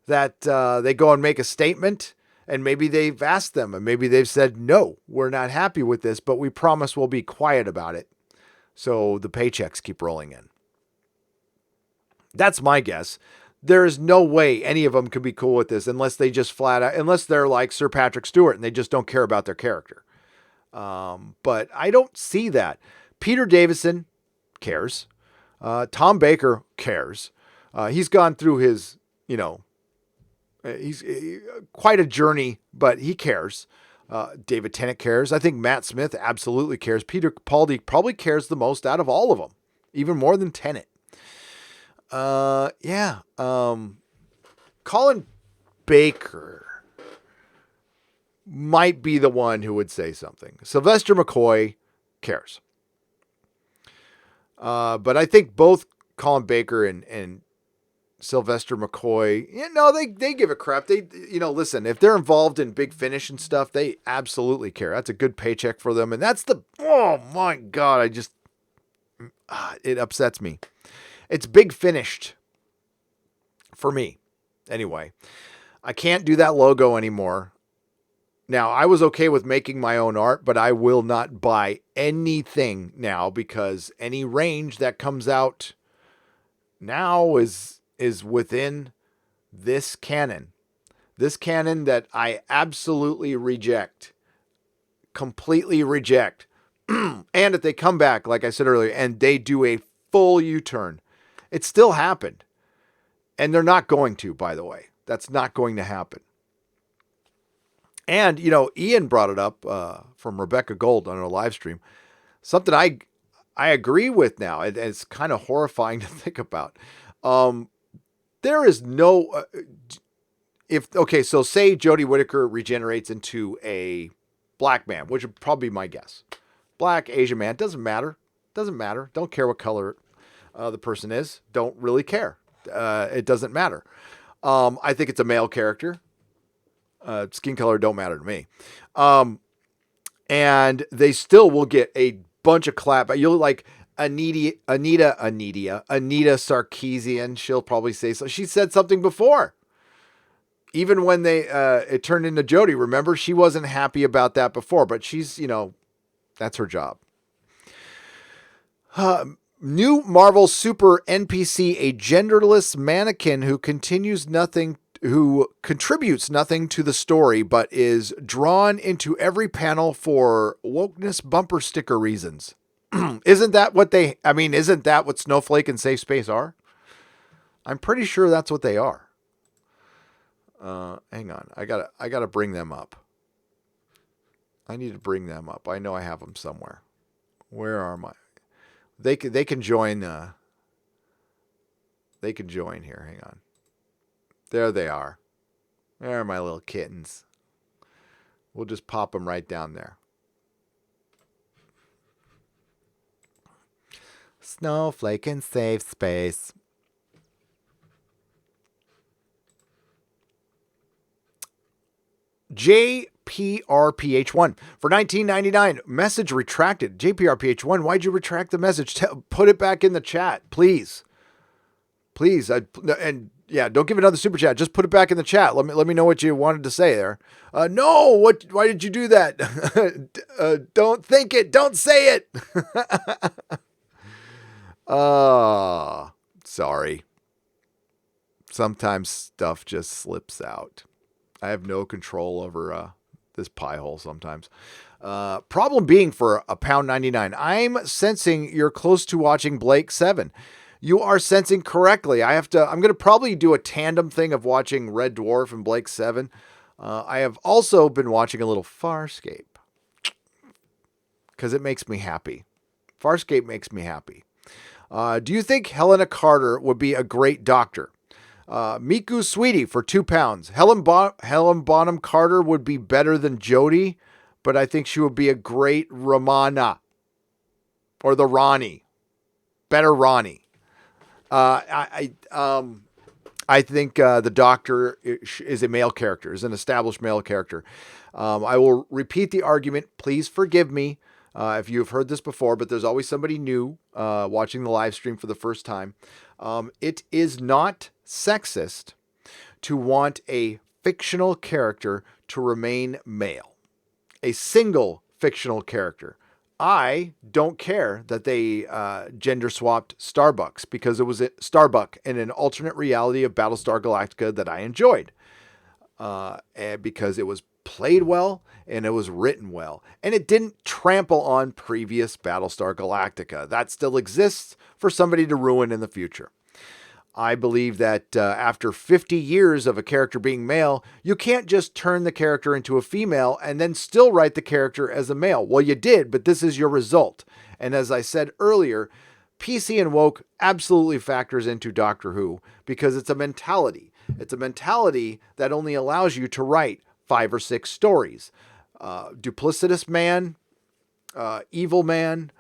that they go and make a statement, and maybe they've asked them, and maybe they've said, no, we're not happy with this, but we promise we'll be quiet about it. So the paychecks keep rolling in. That's my guess. There is no way any of them could be cool with this unless they just unless they're like Sir Patrick Stewart and they just don't care about their character. But I don't see that. Peter Davison cares. Tom Baker cares. He's gone through his, he's quite a journey, but he cares. David Tennant cares. I think Matt Smith absolutely cares. Peter Capaldi probably cares the most out of all of them, even more than Tennant. Colin Baker might be the one who would say something. Sylvester McCoy cares. But I think both Colin Baker and Sylvester McCoy, they give a crap. They, listen, if they're involved in Big Finish and stuff, they absolutely care. That's a good paycheck for them. And that's oh my God, it upsets me. It's Big Finished for me. Anyway, I can't do that logo anymore. Now, I was okay with making my own art, but I will not buy anything now because any range that comes out now is within this canon. This canon that I absolutely reject. Completely reject. And if they come back, like I said earlier, and they do a full U-turn, it still happened. And they're not going to, by the way. That's not going to happen. And, Ian brought it up from Rebecca Gold on our live stream. Something I agree with now. It's kind of horrifying to think about. There is no... so say Jodie Whittaker regenerates into a black man, which would probably be my guess. Black, Asian man, doesn't matter. Doesn't matter. Don't care what color the person is. Don't really care. It doesn't matter. I think it's a male character. Skin color don't matter to me. And they still will get a bunch of clap. You'll like Anita Sarkeesian. She'll probably say so. She said something before. Even when it turned into Jodie, remember, she wasn't happy about that before, but she's, that's her job. New Marvel Super NPC, a genderless mannequin who contributes nothing to the story, but is drawn into every panel for wokeness bumper sticker reasons. Isn't that what Snowflake and Safe Space are? I'm pretty sure that's what they are. Hang on. I gotta bring them up. I need to bring them up. I know I have them somewhere. Where are my? They can join. They can join here. Hang on. There they are. There are my little kittens. We'll just pop them right down there. Snowflake and Safe Space. JPRPH1 for $19.99. Message retracted. JPRPH1, why'd you retract the message? Put it back in the chat, please. Please. And yeah, don't give another super chat. Just put it back in the chat. Let me know what you wanted to say there. No, why did you do that? Don't think it. Don't say it. Sorry. Sometimes stuff just slips out. I have no control over this pie hole sometimes. Problem being for £1.99. I'm sensing you're close to watching Blake 7. You are sensing correctly. I'm going to probably do a tandem thing of watching Red Dwarf and Blake 7. I have also been watching a little Farscape because it makes me happy. Farscape makes me happy. Do you think Helena Carter would be a great doctor? Miku Sweetie for £2. Helen Bonham Carter would be better than Jodie, but I think she would be a great Ramana or the Ronnie. Better Ronnie. I think the Doctor is a male character, is an established male character. I will repeat the argument. Please forgive me if you've heard this before, but there's always somebody new watching the live stream for the first time. It is not sexist to want a fictional character to remain male. A single fictional character. I don't care that they gender swapped Starbucks because it was Starbuck in an alternate reality of Battlestar Galactica that I enjoyed. And because it was played well and it was written well. And it didn't trample on previous Battlestar Galactica. That still exists for somebody to ruin in the future. I believe that after 50 years of a character being male, you can't just turn the character into a female and then still write the character as a male. Well, you did, but this is your result. And as I said earlier, PC and woke absolutely factors into Doctor Who because it's a mentality. It's a mentality that only allows you to write 5 or 6 stories. Duplicitous man, evil man,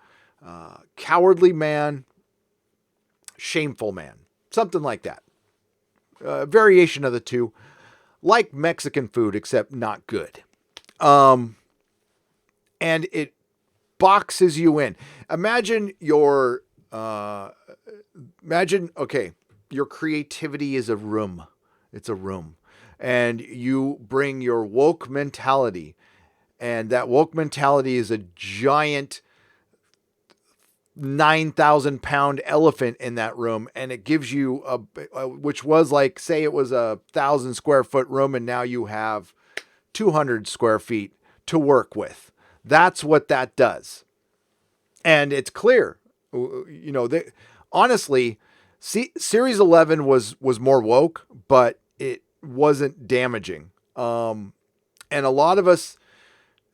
cowardly man, shameful man. Something like that. Variation of the two. Like Mexican food, except not good. And it boxes you in. Imagine your creativity is a room. It's a room. And you bring your woke mentality. And that woke mentality is a giant 9,000 pound elephant in that room, and it gives you which was like, say it was 1,000 square foot room, and now you have 200 square feet to work with. That's what that does, and it's clear. Honestly, Series 11 was more woke, but it wasn't damaging. And a lot of us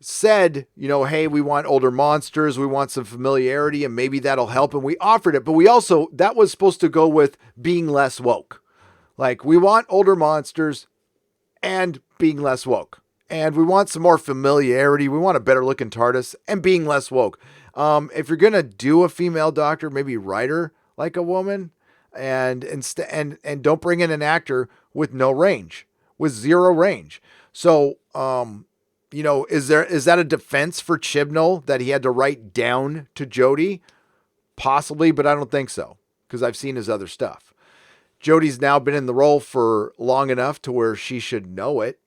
said, hey, we want older monsters, we want some familiarity, and maybe that'll help. And we offered it, but that was supposed to go with being less woke. Like, we want older monsters and being less woke. And we want some more familiarity. We want a better looking TARDIS and being less woke. If you're going to do a female doctor, maybe write her like a woman and don't bring in an actor with no range, with zero range. So, is that a defense for Chibnall that he had to write down to Jody? Possibly, but I don't think so because I've seen his other stuff. Jody's now been in the role for long enough to where she should know it.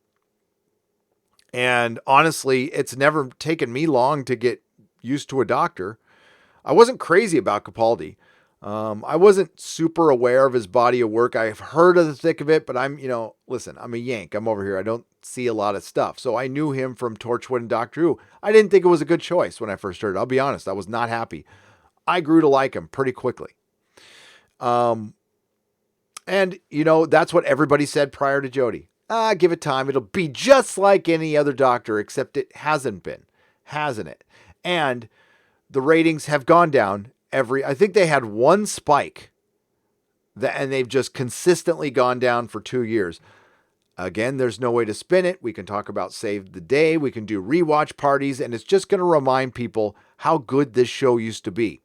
And honestly, it's never taken me long to get used to a doctor. I wasn't crazy about Capaldi. I wasn't super aware of his body of work. I've heard of the thick of it, but listen, I'm a Yank. I'm over here. I don't see a lot of stuff. So I knew him from Torchwood and Doctor Who. I didn't think it was a good choice when I first heard it. I'll be honest. I was not happy. I grew to like him pretty quickly. And that's what everybody said prior to Jodie. Give it time. It'll be just like any other doctor, except it hasn't been, hasn't it? And the ratings have gone down I think they had one spike and they've just consistently gone down for 2 years. Again, there's no way to spin it. We can talk about Save the Day. We can do rewatch parties, and it's just going to remind people how good this show used to be.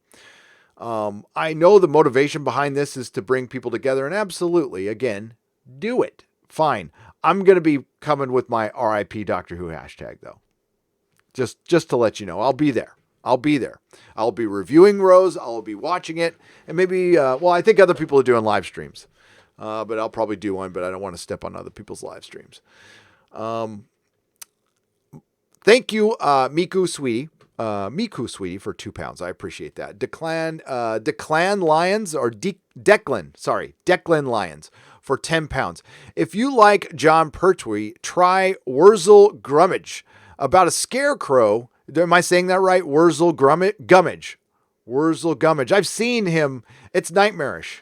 I know the motivation behind this is to bring people together, and absolutely, again, do it. Fine. I'm going to be coming with my RIP Doctor Who hashtag, though. Just to let you know, I'll be there. I'll be reviewing Rose. I'll be watching it. And maybe, I think other people are doing live streams. But I'll probably do one, but I don't want to step on other people's live streams. Thank you, Miku Sweetie, for £2. I appreciate that. Declan Lions or Declan Lions for £10. If you like John Pertwee, try Wurzel Grummage about a scarecrow. Am I saying that right? Wurzel Gummidge. Wurzel Gummidge. I've seen him. It's nightmarish.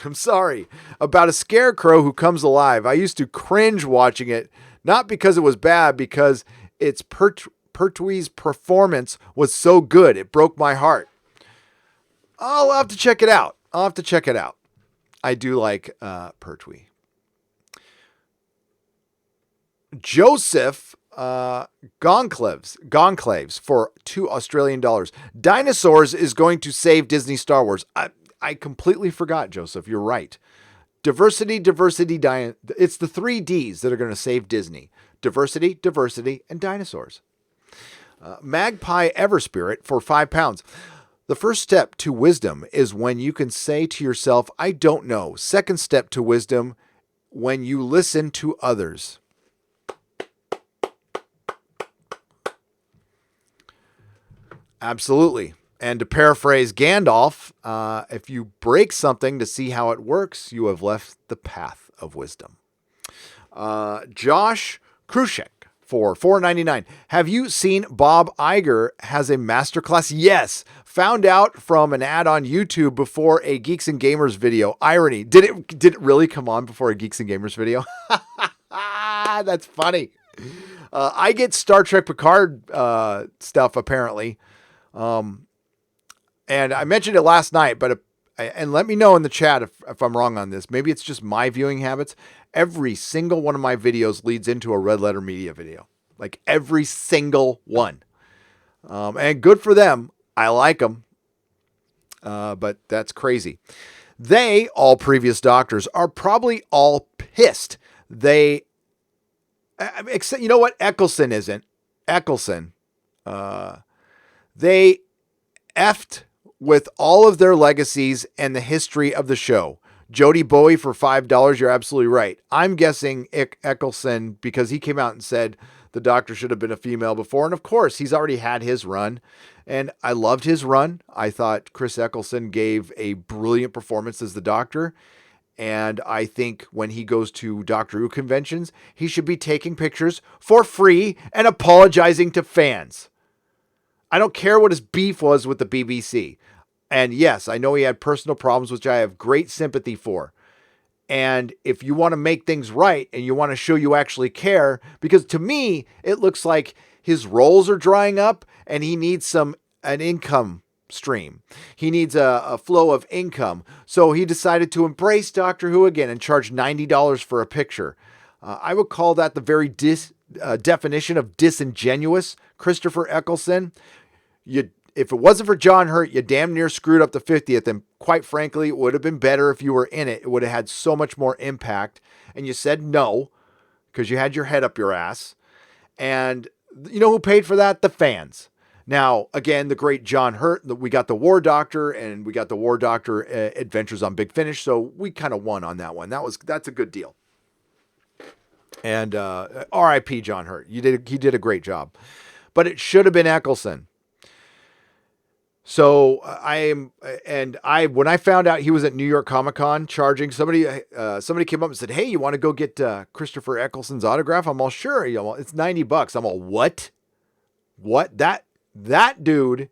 I'm sorry. About a scarecrow who comes alive. I used to cringe watching it, not because it was bad, because its Pertwee's performance was so good. It broke my heart. I'll have to check it out. I do like Pertwee. Joseph Gonclaves for $2 Dinosaurs is going to save Disney Star Wars. I completely forgot, Joseph. You're right. Diversity. It's the 3 Ds that are going to save Disney. Diversity, and dinosaurs. Magpie Everspirit for £5. The first step to wisdom is when you can say to yourself, I don't know. Second step to wisdom, when you listen to others. Absolutely. And to paraphrase Gandalf, if you break something to see how it works, you have left the path of wisdom. Josh Krushek for $4.99. Have you seen Bob Iger has a masterclass? Yes. Found out from an ad on YouTube before a Geeks and Gamers video. Irony. Did it really come on before a Geeks and Gamers video? That's funny. I get Star Trek Picard stuff apparently. And I mentioned it last night, and let me know in the chat if I'm wrong on this. Maybe it's just my viewing habits. Every single one of my videos leads into a Red Letter Media video. Like every single one. And good for them. I like them. But that's crazy. All previous doctors, are probably all pissed. Except, you know what? Eccleston isn't. They effed with all of their legacies and the history of the show. Jody Bowie for $5. You're absolutely right. I'm guessing Eccleston, because he came out and said the Doctor should have been a female before. And of course, he's already had his run. And I loved his run. I thought Chris Eccleston gave a brilliant performance as the Doctor. And I think when he goes to Doctor Who conventions, he should be taking pictures for free and apologizing to fans. I don't care what his beef was with the BBC. And yes, I know he had personal problems, which I have great sympathy for. And if you want to make things right and you want to show you actually care, because to me, it looks like his roles are drying up and he needs an income stream. He needs a flow of income. So he decided to embrace Doctor Who again and charge $90 for a picture. I would call that the very definition of disingenuous, Christopher Eccleston. If it wasn't for John Hurt, you damn near screwed up the 50th. And quite frankly, it would have been better if you were in it. It would have had so much more impact. And you said no, because you had your head up your ass. And you know who paid for that? The fans. Now, again, the great John Hurt, we got the War Doctor and we got the War Doctor Adventures on Big Finish. So we kind of won on that one. That's a good deal. And R.I.P. John Hurt. He did a great job. But it should have been Eccleston. So when I found out he was at New York Comic Con charging, somebody came up and said, "Hey, you want to go get Christopher Eccleston's autograph?" I'm all, "Sure." It's $90. I'm all, "What? What? That dude?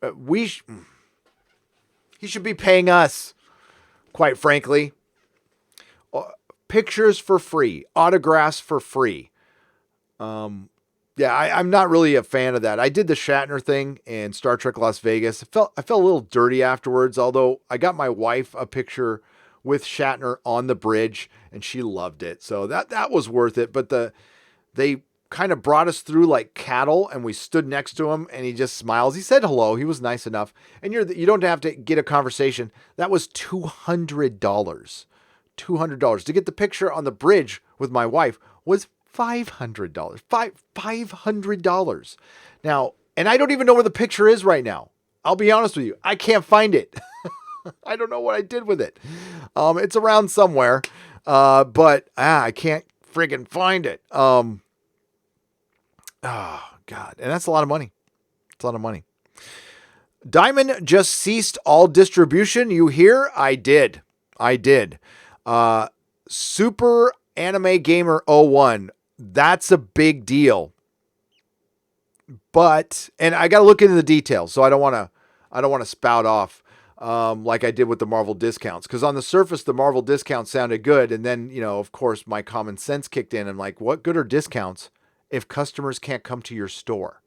He should be paying us, quite frankly. Pictures for free, autographs for free." Yeah, I'm not really a fan of that. I did the Shatner thing in Star Trek Las Vegas. I felt a little dirty afterwards, although I got my wife a picture with Shatner on the bridge and she loved it. So that was worth it. But they kind of brought us through like cattle and we stood next to him and he just smiles. He said hello. He was nice enough. And you don't have to get a conversation. That was $200. $200 to get the picture on the bridge with my wife was $500. $500. Now, and I don't even know where the picture is right now. I'll be honest with you. I can't find it. I don't know what I did with it. It's around somewhere. But I can't friggin' find it. Oh God. And that's a lot of money. It's a lot of money. Diamond just ceased all distribution. You hear? I did. Super Anime Gamer 01. That's a big deal. But, and I got to look into the details. So I don't want to spout off, like I did with the Marvel discounts. Cause on the surface, the Marvel discounts sounded good. And then, of course my common sense kicked in. I'm like, what good are discounts if customers can't come to your store?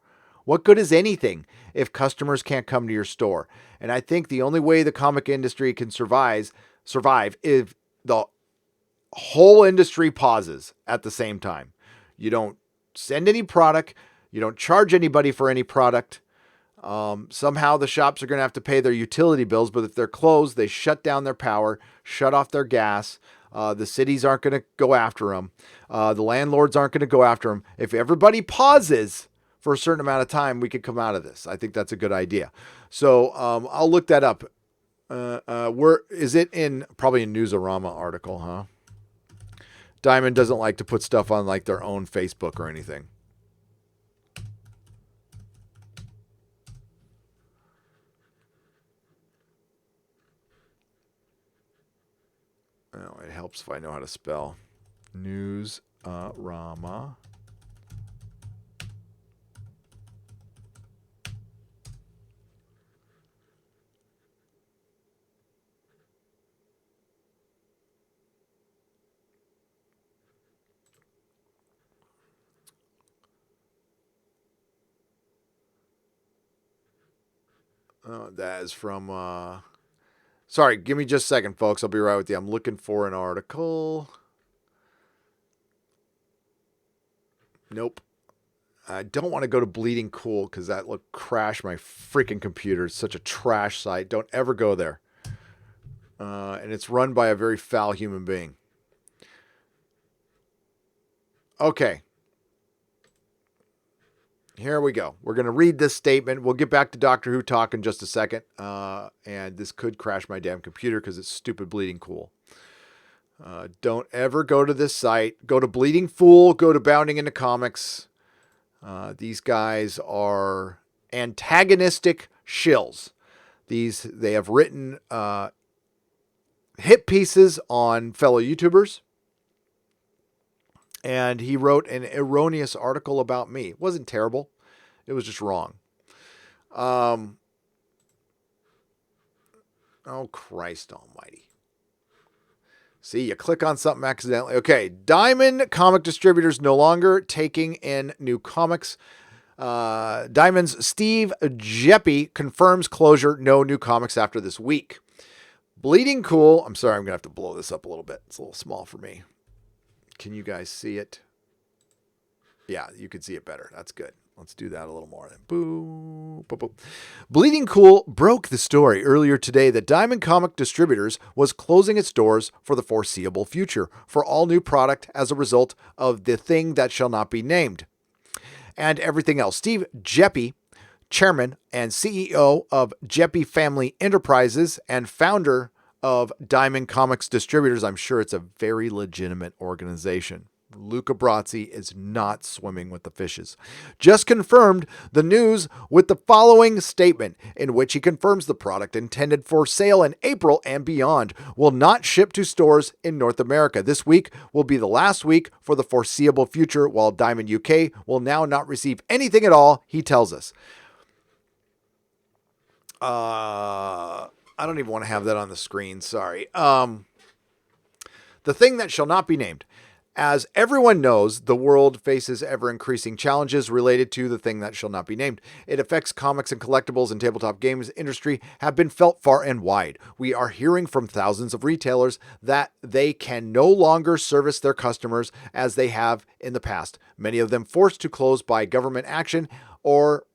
What good is anything if customers can't come to your store? And I think the only way the comic industry can survive if the whole industry pauses at the same time. You don't send any product. You don't charge anybody for any product. Somehow the shops are going to have to pay their utility bills, but if they're closed, they shut down their power, shut off their gas. The cities aren't going to go after them. The landlords aren't going to go after them. If everybody pauses for a certain amount of time, we could come out of this. I think that's a good idea. So I'll look that up. Where is it in? Probably a Newsarama article, huh? Diamond doesn't like to put stuff on like their own Facebook or anything. Oh, it helps if I know how to spell. Newsarama. That is from, sorry, give me just a second, folks. I'll be right with you. I'm looking for an article. Nope. I don't want to go to Bleeding Cool because that would crash my freaking computer. It's such a trash site. Don't ever go there. And it's run by a very foul human being. Okay. Here we go. We're going to read this statement. We'll get back to Doctor Who talk in just a second. And this could crash my damn computer because it's stupid Bleeding Cool. Don't ever go to this site. Go to Bleeding Fool. Go to Bounding into Comics. These guys are antagonistic shills. They have written hit pieces on fellow YouTubers. And he wrote an erroneous article about me. It wasn't terrible. It was just wrong. Oh, Christ almighty. See, you click on something accidentally. Okay, Diamond Comic Distributors no longer taking in new comics. Diamond's Steve Jeppy confirms closure, no new comics after this week. Bleeding Cool. I'm sorry, I'm going to have to blow this up a little bit. It's a little small for me. Can you guys see it? Yeah, you can see it better. That's good. Let's do that a little more. Boo, boo, boo. Bleeding Cool broke the story earlier today that Diamond Comic Distributors was closing its doors for the foreseeable future for all new product as a result of the thing that shall not be named. and everything else. Steve Geppi, chairman and CEO of Geppi Family Enterprises and founder of Diamond Comics Distributors. I'm sure it's a very legitimate organization. Luca Brasi is not swimming with the fishes. Just confirmed the news with the following statement, in which he confirms the product intended for sale in April and beyond will not ship to stores in North America. This week will be the last week for the foreseeable future, while Diamond UK will now not receive anything at all, he tells us. I don't even want to have that on the screen. Sorry. The thing that shall not be named. As everyone knows, the world faces ever-increasing challenges related to the thing that shall not be named. It affects comics and collectibles and tabletop games industry have been felt far and wide. We are hearing from thousands of retailers that they can no longer service their customers as they have in the past. Many of them forced to close by government action or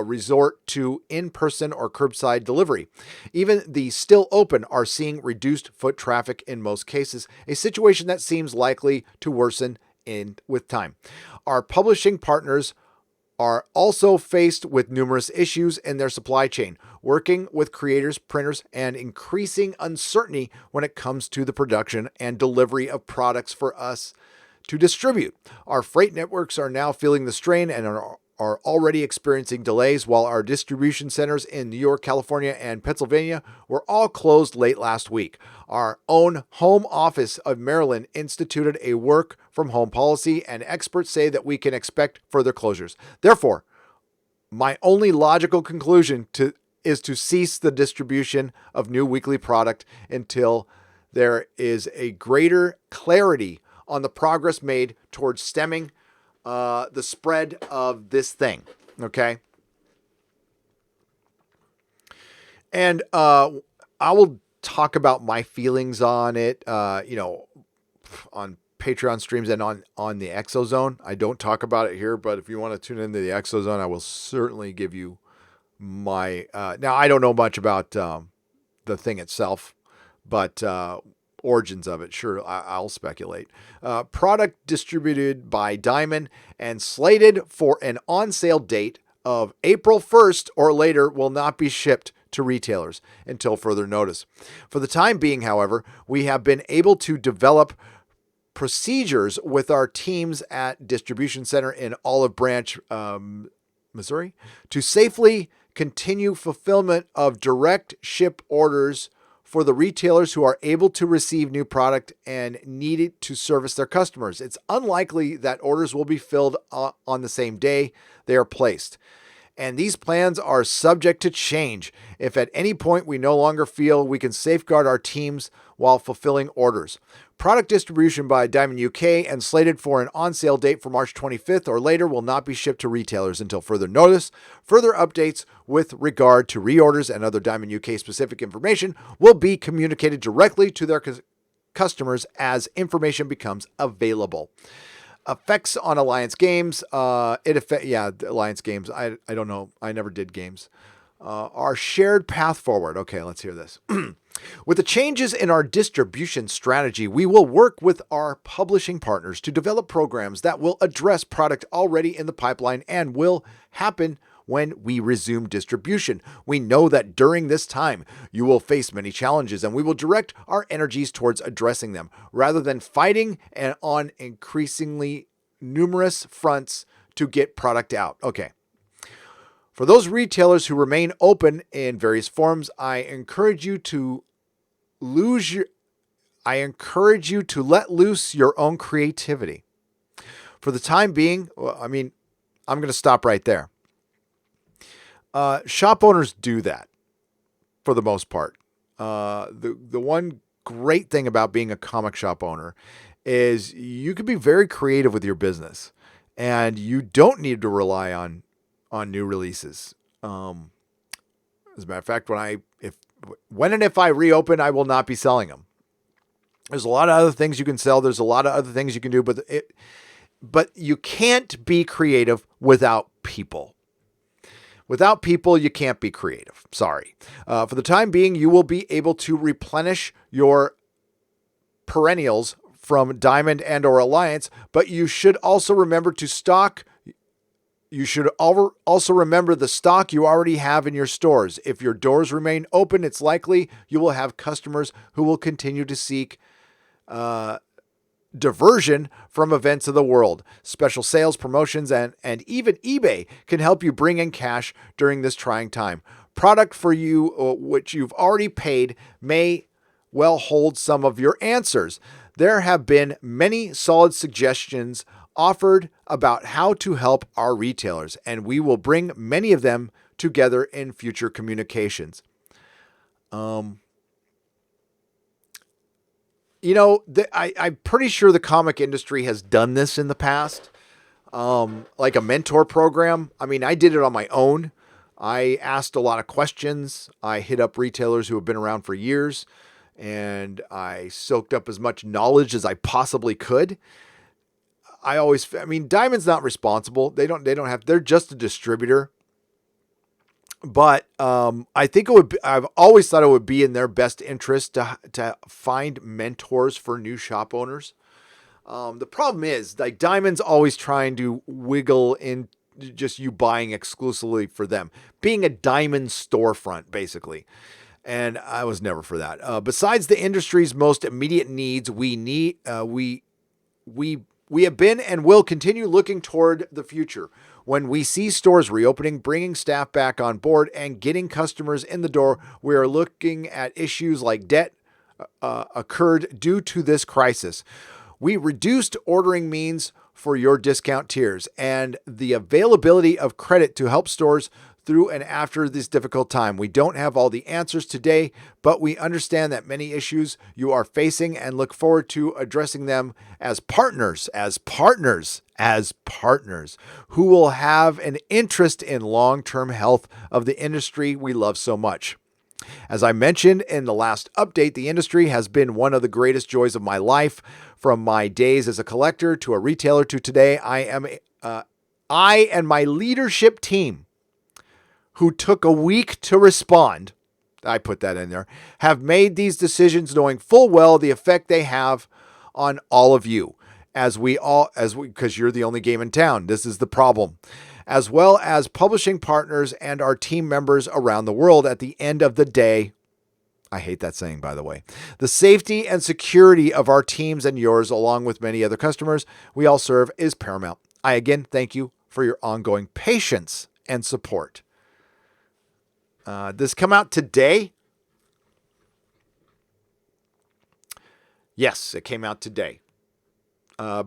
resort to in-person or curbside delivery. Even the still open are seeing reduced foot traffic in most cases, a situation that seems likely to worsen with time. Our publishing partners are also faced with numerous issues in their supply chain, working with creators, printers, and increasing uncertainty when it comes to the production and delivery of products for us to distribute. Our freight networks are now feeling the strain and are already experiencing delays, while our distribution centers in New York, California, and Pennsylvania were all closed late last week. Our own home office of Maryland instituted a work from home policy, and experts say that we can expect further closures. Therefore, my only logical conclusion is to cease the distribution of new weekly product until there is a greater clarity on the progress made towards stemming the spread of this thing. Okay. And I will talk about my feelings on it, on Patreon streams and on the Exozone. I don't talk about it here, but if you want to tune into the Exozone, I will certainly give you my, now I don't know much about the thing itself, but origins of it. Sure, I'll speculate. Product distributed by Diamond and slated for an on-sale date of April 1st or later will not be shipped to retailers until further notice. For the time being, however, we have been able to develop procedures with our teams at Distribution Center in Olive Branch, Missouri, to safely continue fulfillment of direct ship orders for the retailers who are able to receive new product and need it to service their customers. It's unlikely that orders will be filled on the same day they are placed. And these plans are subject to change if at any point we no longer feel we can safeguard our teams while fulfilling orders. Product distribution by Diamond UK and slated for an on-sale date for March 25th or later will not be shipped to retailers until further notice. Further updates with regard to reorders and other Diamond UK specific information will be communicated directly to their customers as information becomes available. Effects on Alliance Games. Alliance Games. I don't know. I never did games. Our shared path forward. Okay, let's hear this. With the changes in our distribution strategy, we will work with our publishing partners to develop programs that will address product already in the pipeline and will happen when we resume distribution. We know that during this time, you will face many challenges, and we will direct our energies towards addressing them rather than fighting and on increasingly numerous fronts to get product out. Okay. For those retailers who remain open in various forms, I encourage you to let loose your own creativity. For the time being, I'm going to stop right there. Shop owners do that for the most part. The one great thing about being a comic shop owner is you can be very creative with your business, and you don't need to rely on new releases. As a matter of fact, when and if I reopen, I will not be selling them. There's a lot of other things you can sell. There's a lot of other things you can do, but you can't be creative without people. Without people, you can't be creative. Sorry. For the time being, you will be able to replenish your perennials from Diamond and or Alliance, but you should also remember to stock You should also remember the stock you already have in your stores. If your doors remain open, it's likely you will have customers who will continue to seek diversion from events of the world. Special sales, promotions, and even eBay can help you bring in cash during this trying time. Product for you, which you've already paid, may well hold some of your answers. There have been many solid suggestions offered about how to help our retailers, and we will bring many of them together in future communications. I'm pretty sure the comic industry has done this in the past, like a mentor program. I mean, I did it on my own. I asked a lot of questions. I hit up retailers who have been around for years, and I soaked up as much knowledge as I possibly could. Diamond's not responsible. They're just a distributor. But I think I've always thought it would be in their best interest to find mentors for new shop owners. The problem is, like, Diamond's always trying to wiggle in just you buying exclusively for them, being a Diamond storefront, basically. And I was never for that. Besides the industry's most immediate needs, we have been and will continue looking toward the future. When we see stores reopening, bringing staff back on board, and getting customers in the door, we are looking at issues like debt occurred due to this crisis. We reduced ordering means for your discount tiers and the availability of credit to help stores through and after this difficult time. We don't have all the answers today, but we understand that many issues you are facing and look forward to addressing them as partners who will have an interest in long-term health of the industry we love so much. As I mentioned in the last update, the industry has been one of the greatest joys of my life. From my days as a collector to a retailer to today, I and my leadership team, who took a week to respond, I put that in there, have made these decisions knowing full well the effect they have on all of you, because you're the only game in town. This is the problem. As well as publishing partners and our team members around the world. At the end of the day, I hate that saying, by the way, the safety and security of our teams and yours, along with many other customers we all serve, is paramount. I again thank you for your ongoing patience and support. This come out today? Yes, it came out today.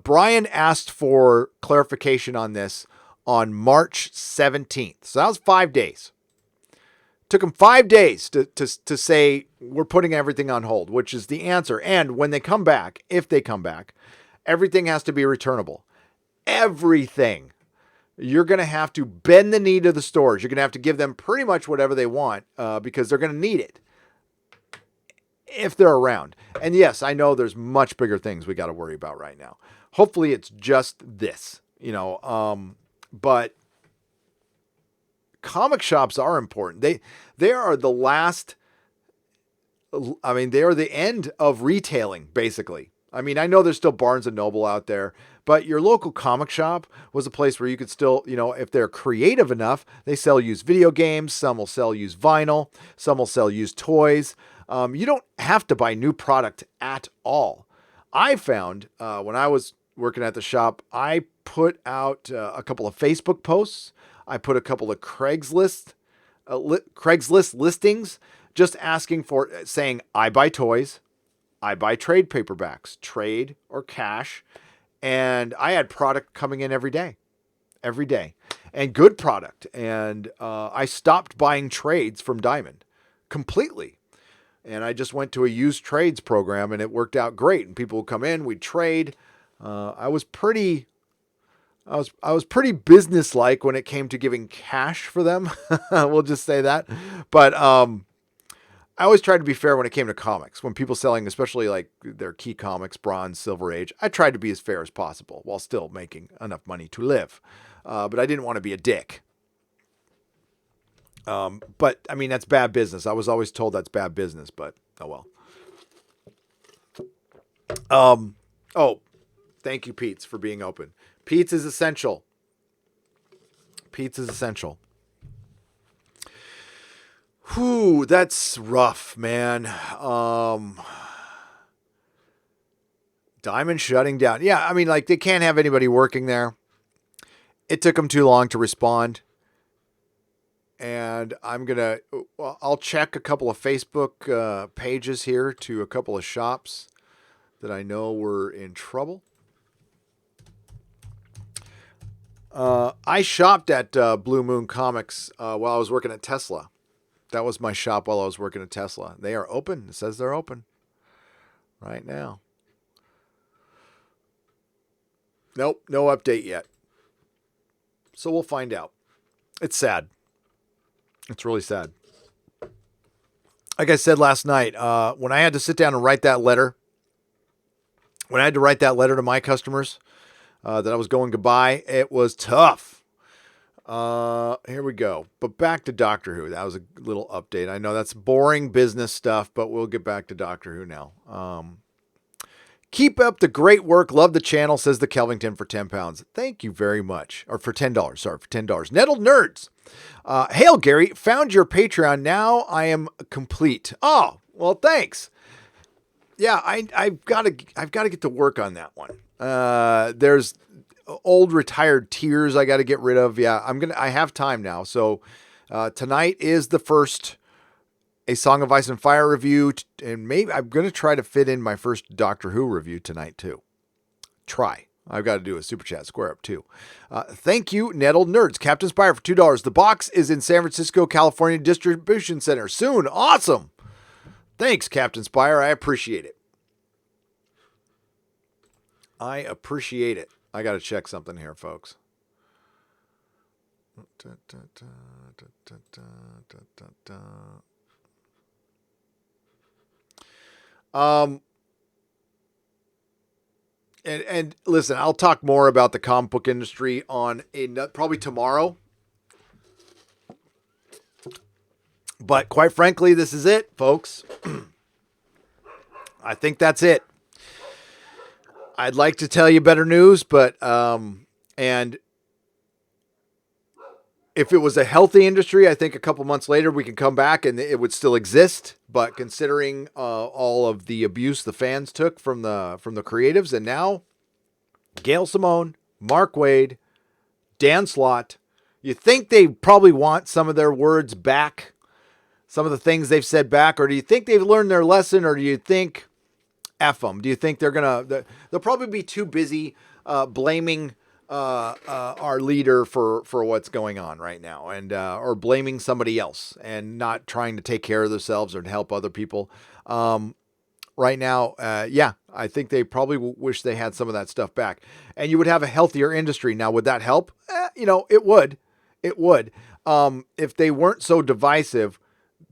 Brian asked for clarification on this on March 17th. So that was 5 days. Took him 5 days to say we're putting everything on hold, which is the answer. And when they come back, if they come back, everything has to be returnable. Everything. You're going to have to bend the knee to the stores. You're going to have to give them pretty much whatever they want because they're going to need it if they're around. And yes, I know there's much bigger things we got to worry about right now. Hopefully it's just this, but comic shops are important. They are the last, they are the end of retailing, basically. I mean, I know there's still Barnes & Noble out there, but your local comic shop was a place where you could still, if they're creative enough, they sell used video games. Some will sell used vinyl. Some will sell used toys. You don't have to buy new product at all. I found when I was working at the shop, I put out a couple of Facebook posts. I put a couple of Craigslist listings just asking for, saying, I buy toys. I buy trade paperbacks, trade or cash. And I had product coming in every day, and good product. And I stopped buying trades from Diamond completely. And I just went to a used trades program, and it worked out great. And people would come in, we'd trade. I was pretty businesslike when it came to giving cash for them. We'll just say that. But I always tried to be fair when it came to comics. When people selling, especially like their key comics, Bronze, Silver Age, I tried to be as fair as possible while still making enough money to live. But I didn't want to be a dick. But I mean, that's bad business. I was always told that's bad business, but oh well. Thank you, Pete's, for being open. Pete's is essential. Pizza's essential. Whew, that's rough, man. Diamond shutting down. Yeah, I mean, like, they can't have anybody working there. It took them too long to respond. And I'll check a couple of Facebook pages here to a couple of shops that I know were in trouble. I shopped at Blue Moon Comics while I was working at Tesla. That was my shop while I was working at Tesla. They are open. It says they're open right now. Nope, no update yet. So we'll find out. It's sad. It's really sad. Like I said last night, when I had to sit down and write that letter, to my customers that I was going goodbye, it was tough. Here we go. But back to Doctor Who. That was a little update. I know that's boring business stuff, but we'll get back to Doctor Who now. Keep up the great work. Love the channel, says the Kelvington for £10. Thank you very much. Or for $10. Sorry, for $10. Nettled Nerds. Hail, Gary. Found your Patreon. Now I am complete. Oh, well, thanks. Yeah, I've got to get to work on that one. There's old retired tiers I got to get rid of. Yeah, I have time now. So tonight is the first A Song of Ice and Fire review, and maybe I'm going to try to fit in my first Doctor Who review tonight too. I've got to do a super chat square up too. Thank you, Nettled Nerds. Captain Spire for $2. The box is in San Francisco, California distribution center soon. Awesome. Thanks, Captain Spire. I appreciate it. I got to check something here, folks. And listen, I'll talk more about the comic book industry on probably tomorrow. But quite frankly, this is it, folks. I think that's it. I'd like to tell you better news, but and if it was a healthy industry, I think a couple months later we could come back and it would still exist. But considering all of the abuse the fans took from the creatives, and now Gail Simone, Mark Waid, Dan Slott, you think they probably want some of their words back, some of the things they've said back, or do you think they've learned their lesson, or do you think F them? Do you think they'll probably be too busy blaming our leader for what's going on right now, and or blaming somebody else and not trying to take care of themselves or to help other people right now? Yeah, I think they probably wish they had some of that stuff back, and you would have a healthier industry. Now, would that help? It would. If they weren't so divisive,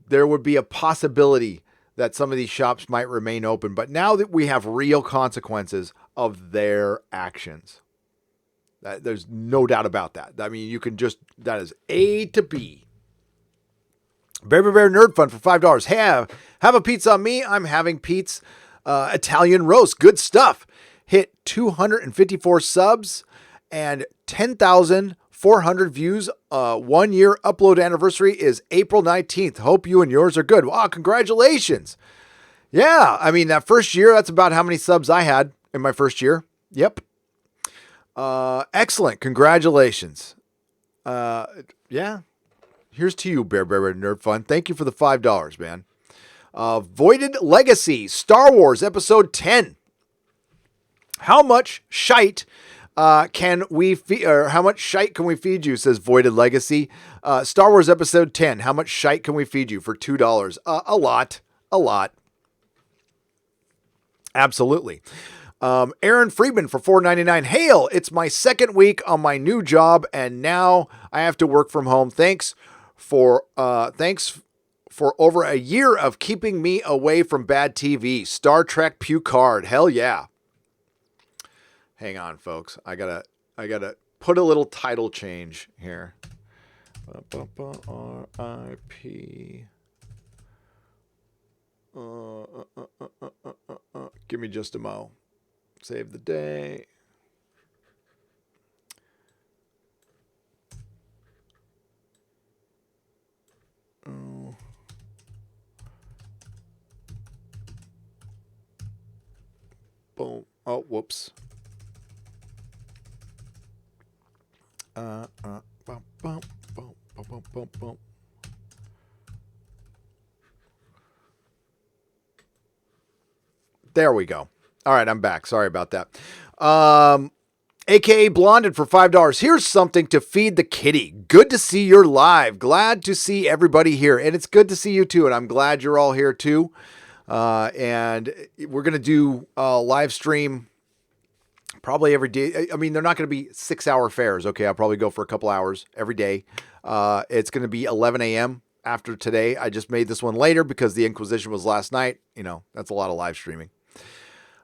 there would be a possibility that some of these shops might remain open. But now that we have real consequences of their actions, there's no doubt about that. I mean, that is A to B. Bear Nerd Fun for $5. Have a pizza on me. I'm having Pete's Italian roast. Good stuff. Hit 254 subs and 10,400 views. 1 year upload anniversary is April 19th. Hope you and yours are good. Wow, congratulations. Yeah, I mean, that first year, that's about how many subs I had in my first year. Yep. Excellent. Congratulations. Yeah. Here's to you, Bear Nerd Fun. Thank you for the $5, man. Voided Legacy, Star Wars Episode 10. How much shite can we feed you, says Voided Legacy. Star Wars Episode 10. How much shite can we feed you for $2? A lot. Absolutely. Aaron Friedman for $4.99. Hail! It's my second week on my new job, and now I have to work from home. Thanks for over a year of keeping me away from bad TV. Star Trek Pucard. Hell yeah. Hang on, folks. I gotta put a little title change here. R.I.P. Give me just a mo. Save the day. Oh, whoops. Bum, bum, bum, bum, bum, bum, bum. There we go. All right, I'm back. Sorry about that. AKA Blonded for $5. Here's something to feed the kitty. Good to see you're live. Glad to see everybody here. And it's good to see you too. And I'm glad you're all here too. And we're going to do a live stream probably every day. I mean, they're not going to be 6-hour fairs. Okay. I'll probably go for a couple hours every day. It's going to be 11 a.m. after today. I just made this one later because the Inquisition was last night. You know, that's a lot of live streaming.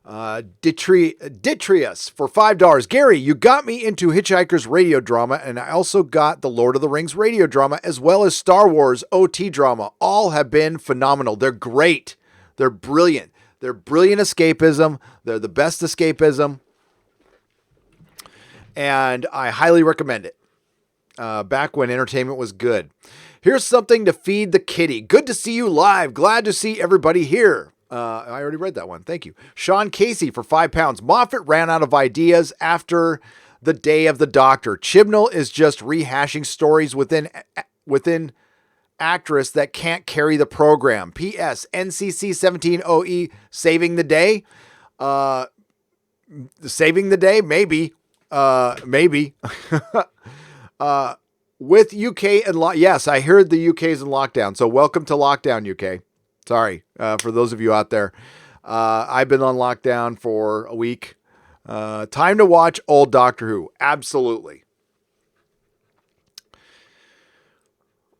Ditrius for $5. Gary, you got me into Hitchhiker's radio drama, and I also got the Lord of the Rings radio drama, as well as Star Wars OT drama. All have been phenomenal. They're great. They're brilliant. They're brilliant escapism. They're the best escapism. And I highly recommend it. Back when entertainment was good. Here's something to feed the kitty. Good to see you live. Glad to see everybody here. I already read that one. Thank you. Sean Casey for £5. Moffat ran out of ideas after the day of the Doctor. Chibnall is just rehashing stories within actress that can't carry the program. P.S. NCC 17OE saving the day. Saving the day? Maybe. Maybe. With UK and yes, I heard the UK's in lockdown. So welcome to lockdown, UK. Sorry, for those of you out there. I've been on lockdown for a week. Time to watch old Doctor Who. Absolutely.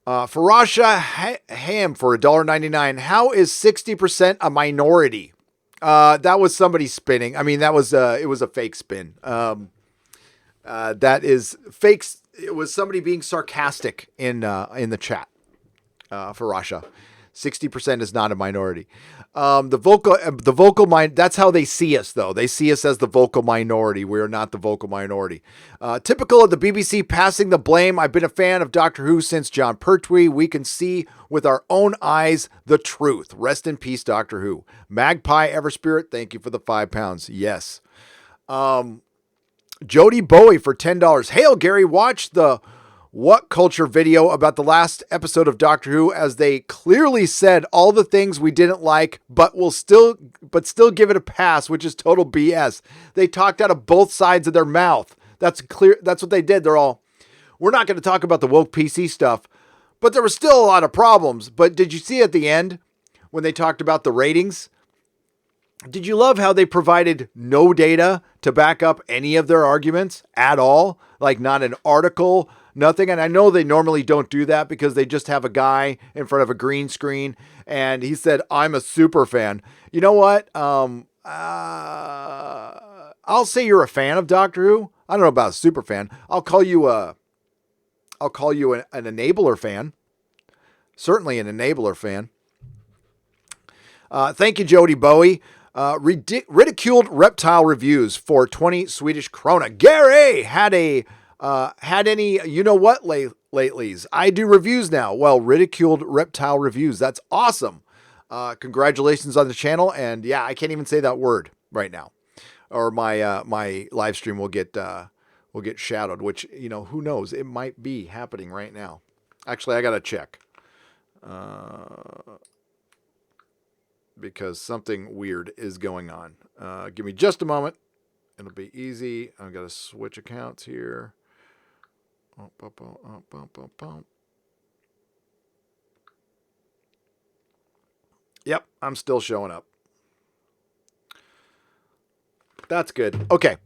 Farasha Ham for $1.99. How is 60% a minority? That was somebody spinning. I mean, it was a fake spin. That is fake. It was somebody being sarcastic in the chat. Farasha. 60% is not a minority. The vocal mind, that's how they see us though. They see us as the vocal minority. We are not the vocal minority. Typical of the BBC passing the blame. I've been a fan of Doctor Who since John Pertwee. We can see with our own eyes the truth. Rest in peace, Doctor Who. Magpie Everspirit, thank you for the £5. Yes. Jody Bowie for $10. Hail Gary, watch the What Culture video about the last episode of Doctor Who, as they clearly said all the things we didn't like, but still give it a pass, which is total BS. They talked out of both sides of their mouth. That's clear. That's what they did. We're not going to talk about the woke PC stuff, but there was still a lot of problems. But did you see at the end when they talked about the ratings? Did you love how they provided no data to back up any of their arguments at all? Like not an article, nothing. And I know they normally don't do that because they just have a guy in front of a green screen. And he said, I'm a super fan. You know what? I'll say you're a fan of Doctor Who. I don't know about a super fan. I'll call you an enabler fan. Certainly an enabler fan. Thank you, Jody Bowie. Ridiculed reptile reviews for 20 Swedish krona. Gary had any, you know what, latelys? I do reviews now. Well, ridiculed reptile reviews. That's awesome. Congratulations on the channel. And yeah, I can't even say that word right now, or my live stream will get shadowed, which, you know, who knows? It might be happening right now. Actually, I got to check. Because something weird is going on. Give me just a moment. It'll be easy. I've got to switch accounts here. Yep, I'm still showing up. That's good. Okay.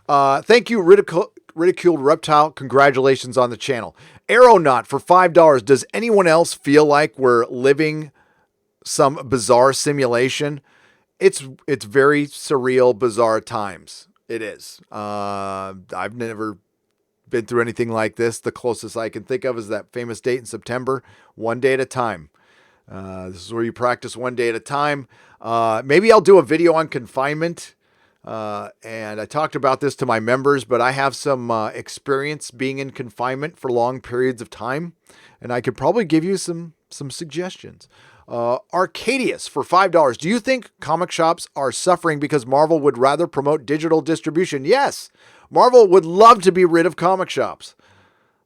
Thank you, Ridiculed Reptile. Congratulations on the channel. Aeronaut for $5. Does anyone else feel like we're living some bizarre simulation? It's very surreal, bizarre times. It is. I've never been through anything like this. The closest I can think of is that famous date in September, one day at a time. This is where you practice one day at a time. Maybe I'll do a video on confinement. And I talked about this to my members, but I have some experience being in confinement for long periods of time, and I could probably give you some suggestions. Arcadius for $5. Do you think comic shops are suffering because Marvel would rather promote digital distribution? Yes. Marvel would love to be rid of comic shops.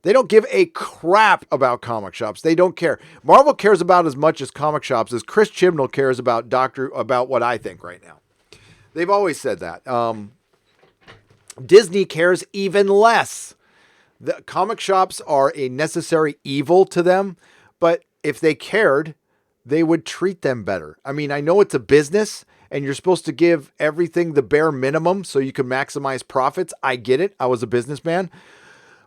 They don't give a crap about comic shops. They don't care. Marvel cares about as much as comic shops as Chris Chibnall cares about about what I think right now. They've always said that. Disney cares even less. The comic shops are a necessary evil to them, but if they cared, they would treat them better. I mean, I know it's a business and you're supposed to give everything the bare minimum so you can maximize profits. I get it. I was a businessman.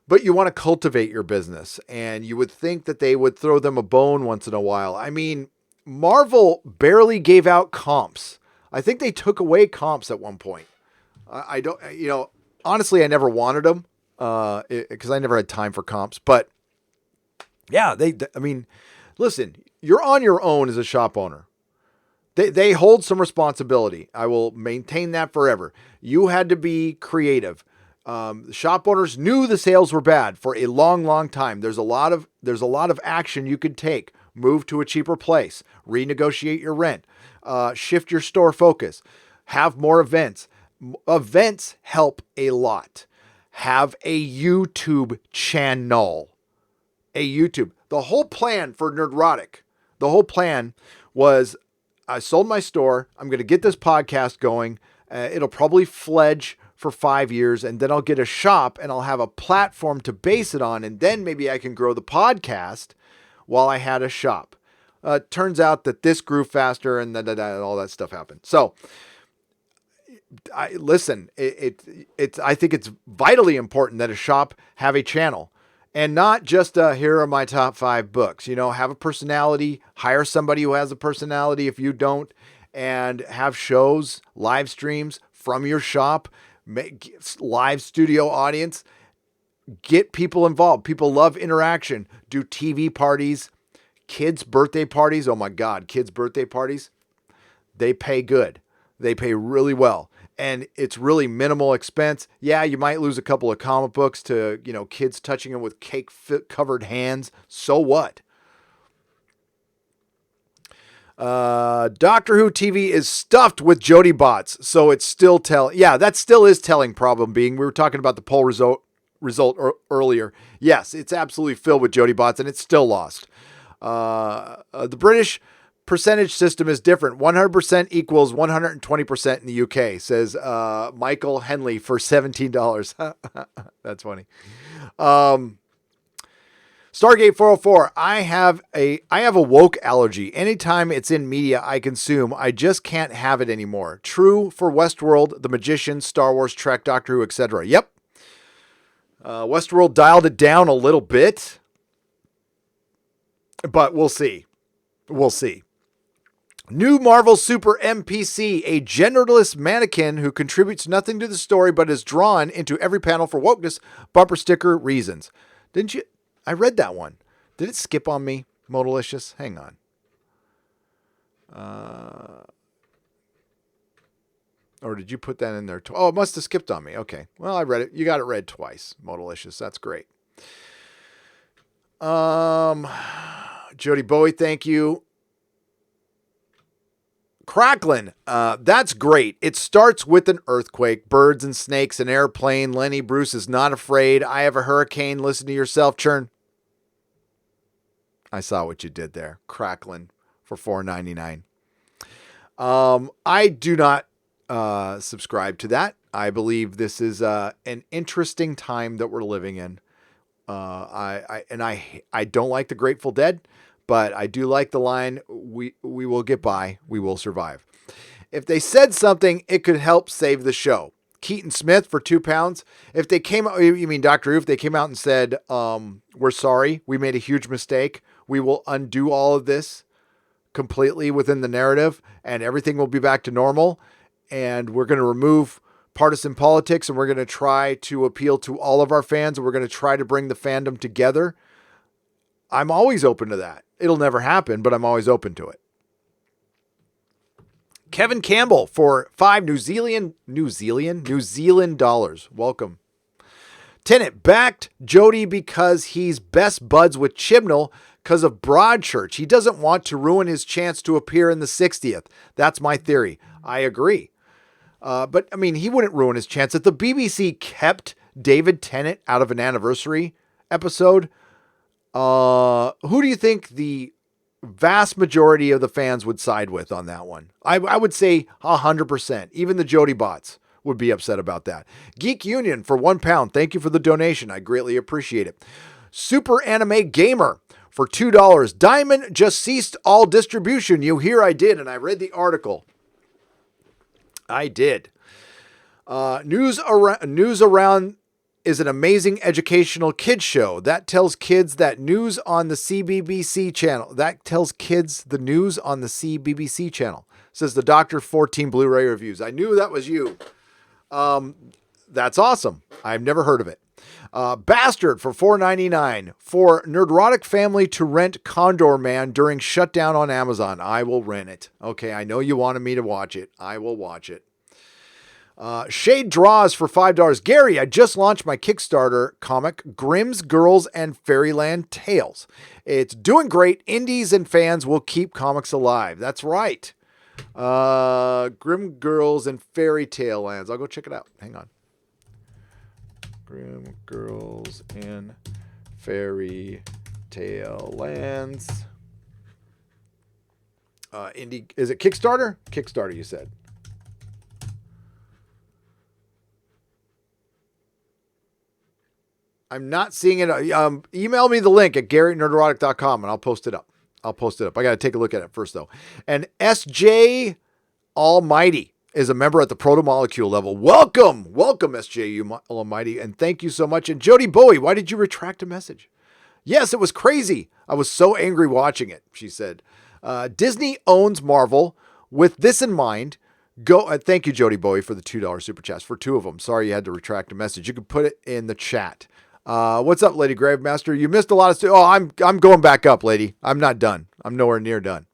But you want to cultivate your business, and you would think that they would throw them a bone once in a while. I mean, Marvel barely gave out comps. I think they took away comps at one point. I don't, honestly, I never wanted them because I never had time for comps. But yeah, listen, you're on your own as a shop owner. They hold some responsibility. I will maintain that forever. You had to be creative. Shop owners knew the sales were bad for a long, long time. There's a lot of action you could take. Move to a cheaper place, renegotiate your rent, shift your store focus, have more events. Events help a lot. Have a YouTube channel. The whole plan for Nerdrotic, the whole plan was I sold my store. I'm going to get this podcast going. It'll probably fledge for 5 years, and then I'll get a shop and I'll have a platform to base it on. And then maybe I can grow the podcast while I had a shop. Turns out that this grew faster and all that stuff happened. So I think it's vitally important that a shop have a channel and not just here are my top 5 books. Have a personality, hire somebody who has a personality if you don't, and have shows, live streams from your shop. Make live studio audience, get people involved. People love interaction. Do TV parties, kids' birthday parties. Oh my God, kids' birthday parties. They pay good. They pay really well. And it's really minimal expense. Yeah, you might lose a couple of comic books to, kids touching them with cake covered hands. So what? Doctor Who TV is stuffed with Jody bots, so it's still yeah, that still is telling. Problem being, we were talking about the poll result earlier. Yes, it's absolutely filled with Jody bots, and it's still lost. The British percentage system is different. 100% equals 120% in the UK, says Michael Henley for $17. That's funny. Stargate 404, I have a woke allergy. Anytime it's in media I consume, I just can't have it anymore. True for Westworld, The Magician, Star Wars, Trek, Doctor Who, etc. Yep. Westworld dialed it down a little bit, but we'll see. We'll see. New Marvel Super NPC, a genderless mannequin who contributes nothing to the story but is drawn into every panel for wokeness bumper sticker reasons. Didn't you? I read that one. Did it skip on me, Modalicious? Hang on. Or did you put that in there? Oh, it must have skipped on me. Okay. Well, I read it. You got it read twice, Modalicious. That's great. Jody Bowie, thank you. Cracklin, that's great. It starts with an earthquake, birds and snakes, an airplane. Lenny Bruce is not afraid. I have a hurricane. Listen to yourself, Churn. I saw what you did there. Cracklin for $4.99. I do not subscribe to that. I believe this is an interesting time that we're living in. I don't like the Grateful Dead, but I do like the line, we will get by, we will survive. If they said something, it could help save the show. Keaton Smith for £2. If they came out, you mean Dr. Who, if they came out and said, we're sorry, we made a huge mistake, we will undo all of this completely within the narrative and everything will be back to normal. And we're going to remove partisan politics and we're going to try to appeal to all of our fans and we're going to try to bring the fandom together. I'm always open to that. It'll never happen, but I'm always open to it. Kevin Campbell for $5 New Zealand dollars. Welcome. Tennant backed Jody because he's best buds with Chibnall. because of Broadchurch. He doesn't want to ruin his chance to appear in the 60th. That's my theory. I agree. But I mean, he wouldn't ruin his chance. If the BBC kept David Tennant out of an anniversary episode, who do you think the vast majority of the fans would side with on that one? I would say 100%. Even the Jody bots would be upset about that. Geek Union for £1. Thank you for the donation. I greatly appreciate it. Super Anime Gamer for $2. Diamond just ceased all distribution. You hear I did, and I read the article. I did. News around is an amazing educational kids show that tells kids that news on the CBBC channel. Says the Dr. 14 Blu-ray reviews. I knew that was you. That's awesome. I've never heard of it. Bastard for $4.99 for Nerdrotic family to rent Condor Man during shutdown on Amazon. I will rent it. Okay, I know you wanted me to watch it. I will watch it. Shade Draws for $5. Gary, I just launched my Kickstarter comic, Grimm's Girls and Fairyland Tales. It's doing great. Indies and fans will keep comics alive. That's right. Grim Girls and Fairy Tale Lands. I'll go check it out. Hang on. Grim Girls and Fairy Tale Lands. Indie. Is it Kickstarter? Kickstarter, you said. I'm not seeing it. Email me the link at GaryNerdrotic.com and I'll post it up. I got to take a look at it first, though. And SJ Almighty is a member at the Proto-Molecule level. Welcome, SJ Almighty, and thank you so much. And Jody Bowie, why did you retract a message? Yes, it was crazy. I was so angry watching it, she said. Disney owns Marvel. With this in mind, go. Thank you, Jody Bowie, for the $2 super chats, for two of them. Sorry you had to retract a message. You can put it in the chat. What's up, Lady Gravemaster? You missed a lot of stuff. Oh, I'm going back up, lady. I'm not done. I'm nowhere near done.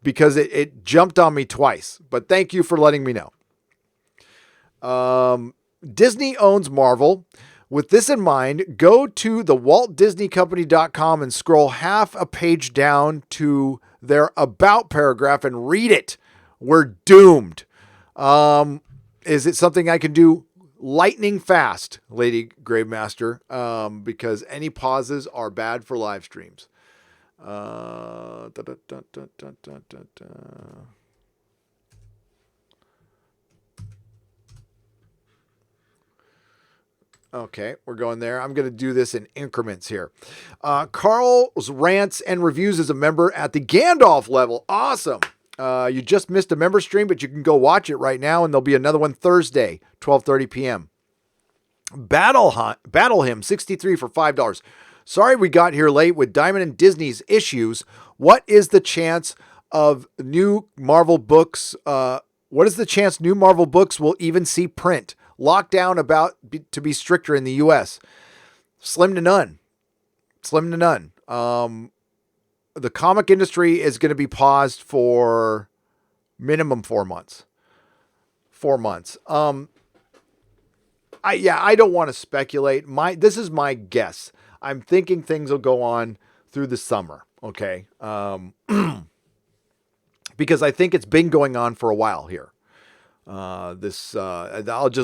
Because it jumped on me twice. But thank you for letting me know. Disney owns Marvel. With this in mind, go to the WaltDisneyCompany.com and scroll half a page down to their About paragraph and read it. We're doomed. Is it something I can do lightning fast, Lady Gravemaster? Because any pauses are bad for live streams. Okay, we're going there. I'm going to do this in increments here. Carl's Rants and Reviews is a member at the Gandalf level. Awesome. You just missed a member stream, but you can go watch it right now, and there'll be another one Thursday, 12:30 p.m. Battle Him 63 for $5. Sorry we got here late with Diamond and Disney's issues. What is the chance of new Marvel books? What is the chance new Marvel books will even see print? Lockdown about to be stricter in the U.S. Slim to none. The comic industry is going to be paused for minimum 4 months. 4 months. I don't want to speculate. This is my guess. I'm thinking things will go on through the summer. Okay. Because I think it's been going on for a while here. I'll just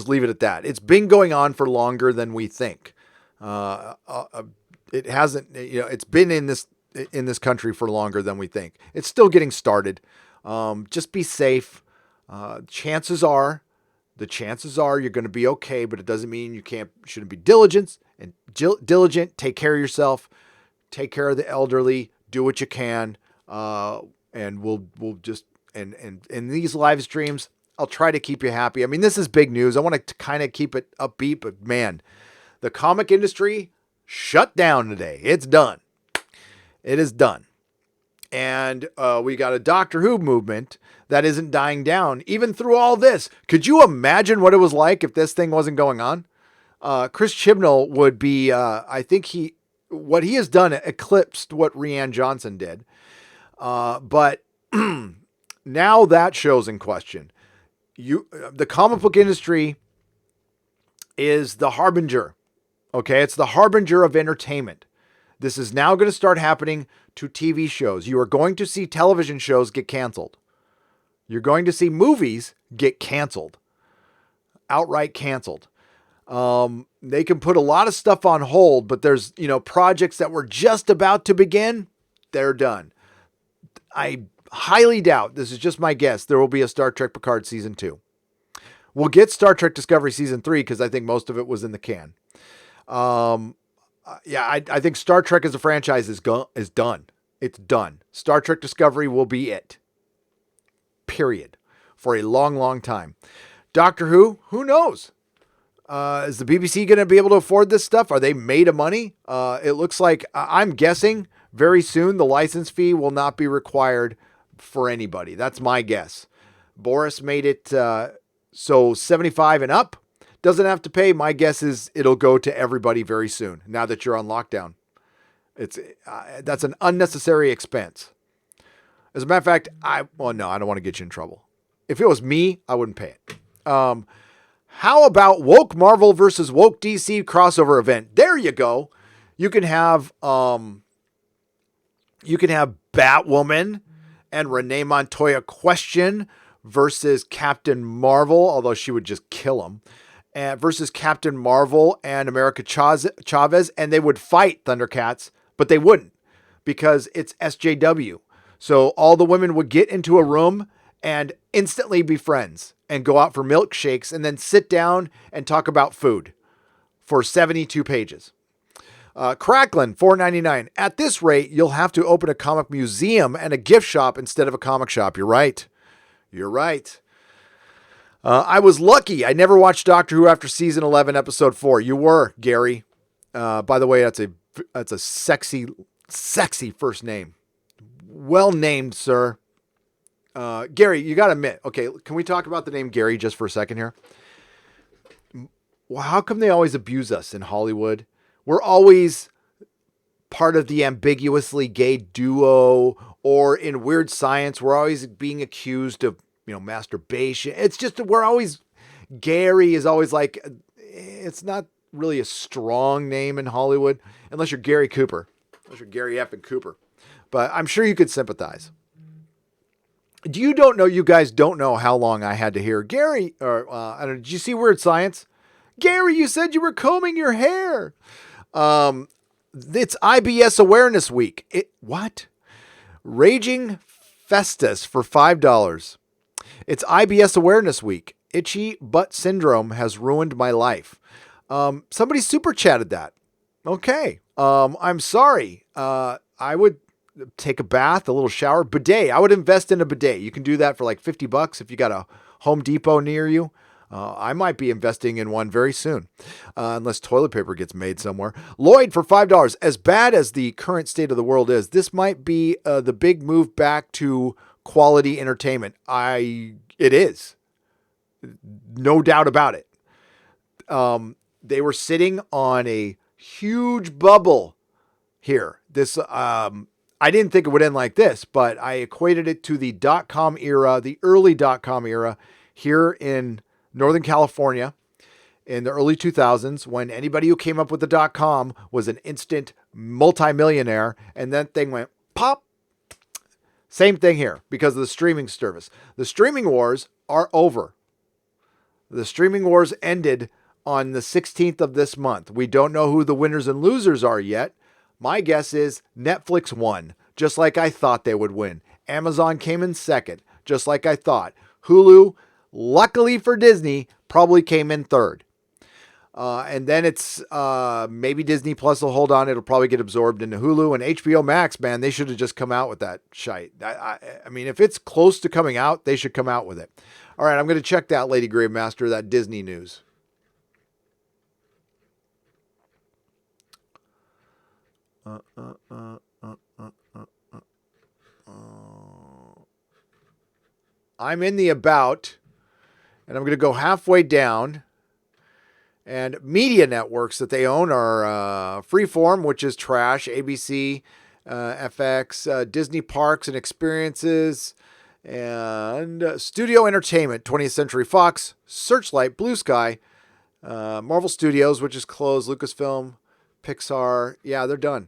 leave it at that. It's been going on for longer than we think. It hasn't, it's been in this country for longer than we think. It's still getting started. Just be safe. The chances are you're going to be okay, but it doesn't mean you shouldn't be diligent. Take care of yourself, take care of the elderly, do what you can. And we'll just, and in these live streams, I'll try to keep you happy. I mean, this is big news. I want to kind of keep it upbeat, but man, the comic industry shut down today. It's done. It is done. And we got a Doctor Who movement that isn't dying down, even through all this. Could you imagine what it was like if this thing wasn't going on? Chris Chibnall would be, I think what he has done eclipsed what Rianne Johnson did. But now that show's in question. The comic book industry is the harbinger. Okay. It's the harbinger of entertainment. This is now going to start happening to TV shows. You are going to see television shows get canceled. You're going to see movies get canceled. Outright canceled. They can put a lot of stuff on hold, but there's, projects that were just about to begin, they're done. I highly doubt, this is just my guess, there will be a Star Trek Picard season 2. We'll get Star Trek Discovery season 3 because I think most of it was in the can. I think Star Trek as a franchise is done. It's done. Star Trek Discovery will be it. Period. For a long, long time. Doctor Who knows? Is the BBC going to be able to afford this stuff? Are they made of money? It looks like, I'm guessing very soon the license fee will not be required for anybody. That's my guess. Boris made it so 75 and up doesn't have to pay. My guess is it'll go to everybody very soon now that you're on lockdown. That's an unnecessary expense. As a matter of fact, I don't want to get you in trouble. If it was me, I wouldn't pay it. How about woke Marvel versus woke DC crossover event? There you go. You can have Batwoman and Renee Montoya Question versus Captain Marvel, although she would just kill him, versus Captain Marvel and America Chavez, and they would fight Thundercats, but they wouldn't because it's SJW. So all the women would get into a room and instantly be friends and go out for milkshakes and then sit down and talk about food for 72 pages. Cracklin, $4.99. At this rate, you'll have to open a comic museum and a gift shop instead of a comic shop. You're right. I was lucky. I never watched Doctor Who after season 11, episode 4. You were, Gary. By the way, that's a sexy first name. Well named, sir. Gary, you got to admit. Okay, can we talk about the name Gary just for a second here? Well, how come they always abuse us in Hollywood? We're always part of the ambiguously gay duo, or in Weird Science, we're always being accused of, masturbation. It's just, Gary is always like, it's not really a strong name in Hollywood, unless you're Gary Cooper, unless you're Gary F. and Cooper. But I'm sure you could sympathize. You guys don't know how long I had to hear Gary, or I don't know, did you see Weird Science? Gary, you said you were combing your hair. It's IBS Awareness Week. What? Raging Festus for $5. It's IBS Awareness Week. Itchy butt syndrome has ruined my life. Somebody super chatted that. Okay. I'm sorry. I would take a bath, a little shower, bidet. I would invest in a bidet. You can do that for like $50 if you got a Home Depot near you. I might be investing in one very soon, unless toilet paper gets made somewhere. Lloyd for $5. As bad as the current state of the world is, this might be the big move back to quality entertainment. It is. No doubt about it. They were sitting on a huge bubble here. This, I didn't think it would end like this, but I equated it to the .com era, the early .com era here in Northern California in the early 2000s, when anybody who came up with the .com was an instant multimillionaire, and that thing went pop. Same thing here because of the streaming service. The streaming wars are over. The streaming wars ended on the 16th of this month. We don't know who the winners and losers are yet. My guess is Netflix won, just like I thought they would win. Amazon came in second, just like I thought. Hulu, luckily for Disney, probably came in third. And then it's maybe Disney Plus will hold on. It'll probably get absorbed into Hulu. And HBO Max, man, they should have just come out with that shite. I mean, if it's close to coming out, they should come out with it. All right, I'm going to check that, Lady Gravemaster, that Disney news. I'm in the about, and I'm going to go halfway down. And media networks that they own are Freeform, which is trash, ABC, FX, Disney Parks and Experiences, and Studio Entertainment, 20th Century Fox, Searchlight, Blue Sky, Marvel Studios, which is closed, Lucasfilm, Pixar. Yeah, they're done.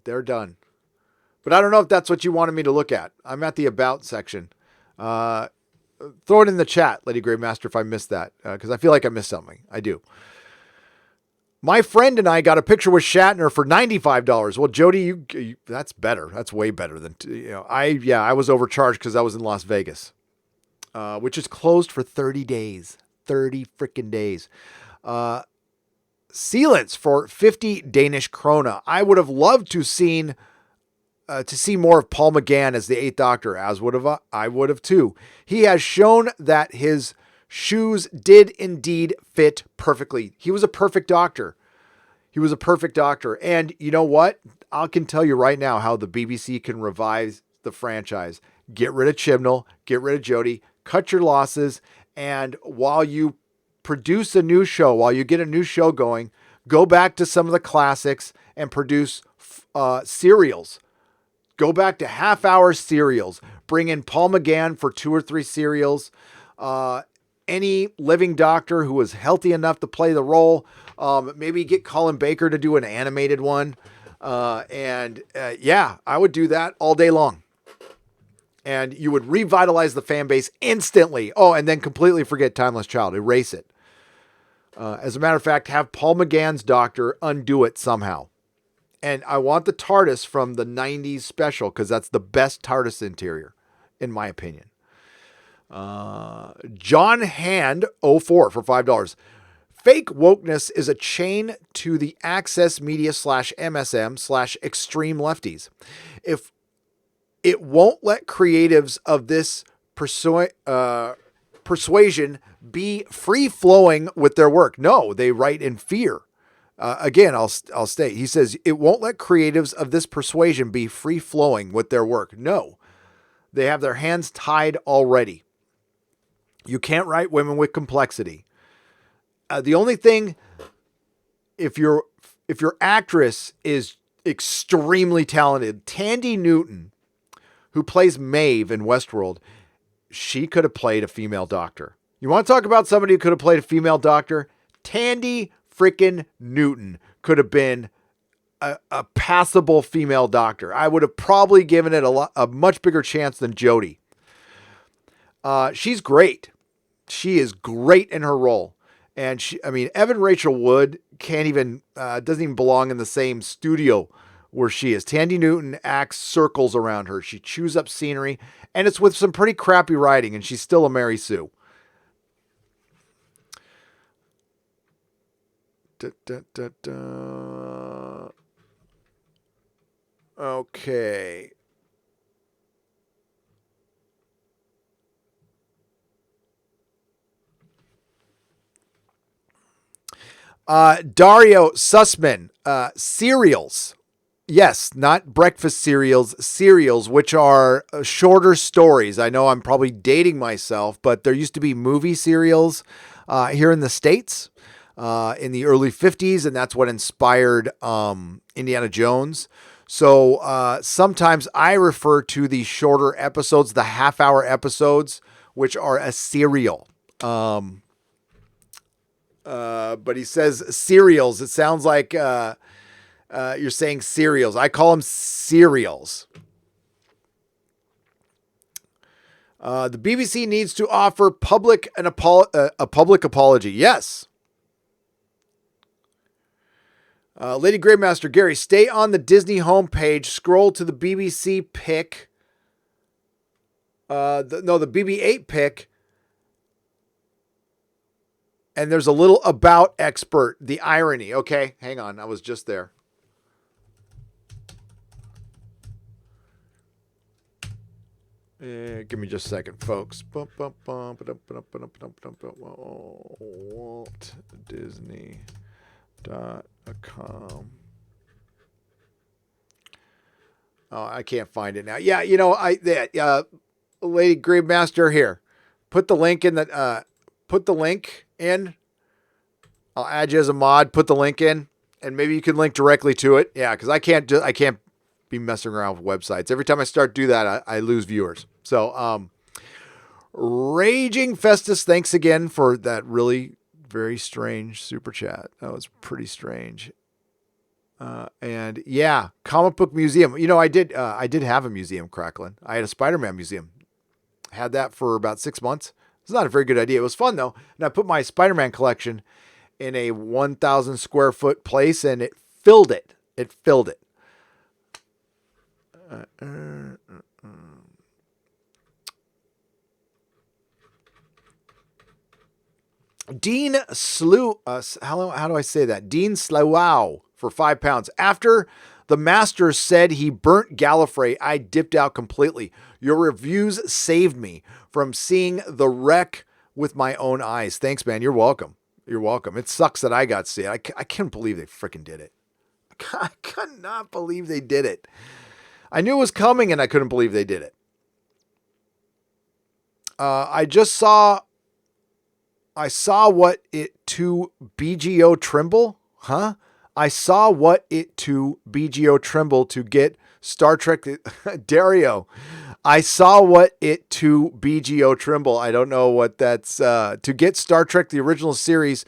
They're done. But I don't know if that's what you wanted me to look at. I'm at the About section. Throw it in the chat, Lady Gravemaster, if I missed that, because I feel like I missed something. I do. My friend and I got a picture with Shatner for $95. Well, Jody, you that's better. That's way better than, I was overcharged because I was in Las Vegas, which is closed for 30 days. 30 freaking days. Sealants for 50 Danish krona. I would have loved to see more of Paul McGann as the Eighth Doctor, as I would have too. He has shown that his shoes did indeed fit perfectly. He was a perfect doctor. And you know what? I can tell you right now how the BBC can revive the franchise. Get rid of Chibnall, get rid of Jodie, cut your losses, and while you produce a new show, while you get a new show going, go back to some of the classics and produce serials. Go back to half-hour serials. Bring in Paul McGann for 2 or 3 serials. Any living doctor who is healthy enough to play the role. Maybe get Colin Baker to do an animated one. I would do that all day long. And you would revitalize the fan base instantly. Oh, and then completely forget Timeless Child. Erase it. As a matter of fact, have Paul McGann's Doctor undo it somehow. And I want the TARDIS from the 90s special because that's the best TARDIS interior, in my opinion. John Hand 04 for $5. Fake wokeness is a chain to the Access Media /MSM /extreme lefties. If it won't let creatives of this persuasion be free-flowing with their work. No, they write in fear. Again, I'll state. He says, it won't let creatives of this persuasion be free-flowing with their work. No, they have their hands tied already. You can't write women with complexity. The only thing, if your actress is extremely talented, Tandy Newton, who plays Maeve in Westworld, she could have played a female doctor. You want to talk about somebody who could have played a female doctor? Tandy freaking Newton could have been a passable female doctor. I would have probably given it a much bigger chance than Jodie. She's great. She is great in her role. And Evan Rachel Wood doesn't even belong in the same studio where she is. Tandy Newton acts circles around her. She chews up scenery, and it's with some pretty crappy writing, and she's still a Mary Sue. Okay. Dario Sussman, serials. Yes, not breakfast cereals, which are shorter stories. I know I'm probably dating myself, but there used to be movie serials here in the States in the early 50s, and that's what inspired Indiana Jones. So sometimes I refer to the shorter episodes, the half-hour episodes, which are a serial. But he says cereals. It sounds like you're saying cereals. I call them serials. The BBC needs to offer a public apology. Yes. Lady Gravemaster Gary, stay on the Disney homepage. Scroll to the BBC pick. The BB-8 pick. And there's a little about expert. The irony. Okay, hang on. I was just there. Give me just a second, folks. WaltDisney.com. Oh, I can't find it now. Yeah, Lady Gravemaster here. Put the link in the in. I'll add you as a mod. Put the link in, and maybe you can link directly to it. Yeah, because I can't be messing around with websites. Every time I start do that, I lose viewers. So, Raging Festus, thanks again for that really very strange super chat. That was pretty strange. And yeah, comic book museum. I did have a museum, Cracklin. I had a Spider-Man museum. Had that for about 6 months. It's not a very good idea. It was fun though. And I put my Spider-Man collection in a 1,000 square foot place and it filled it. It filled it. Dean Slew, how do I say that? Dean Slowow for £5. After the master said he burnt Gallifrey, I dipped out completely. Your reviews saved me from seeing the wreck with my own eyes. Thanks, man. You're welcome. You're welcome. It sucks that I got to see it. I can't believe they freaking did it. I could not believe they did it. I knew it was coming and I couldn't believe they did it. I saw what it to BGO Trimble, huh? I saw what it to BGO Trimble to get Star Trek Dario. I saw what it to BGO Trimble. I don't know what that's to get Star Trek the original series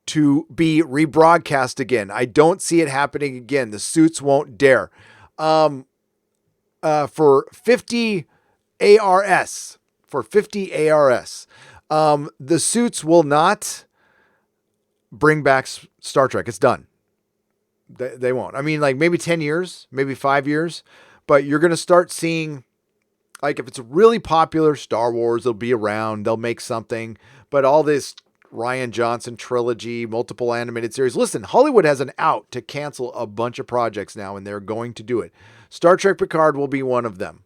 to be rebroadcast again. I don't see it happening again. The suits won't dare. For 50 ARS, the suits will not bring back Star Trek. It's done. They won't. I mean, like maybe 10 years, maybe 5 years, but you're going to start seeing, like, if it's really popular, Star Wars, they'll be around, they'll make something, but all this Rian Johnson trilogy, multiple animated series. Listen, Hollywood has an out to cancel a bunch of projects now, and they're going to do it. Star Trek Picard will be one of them.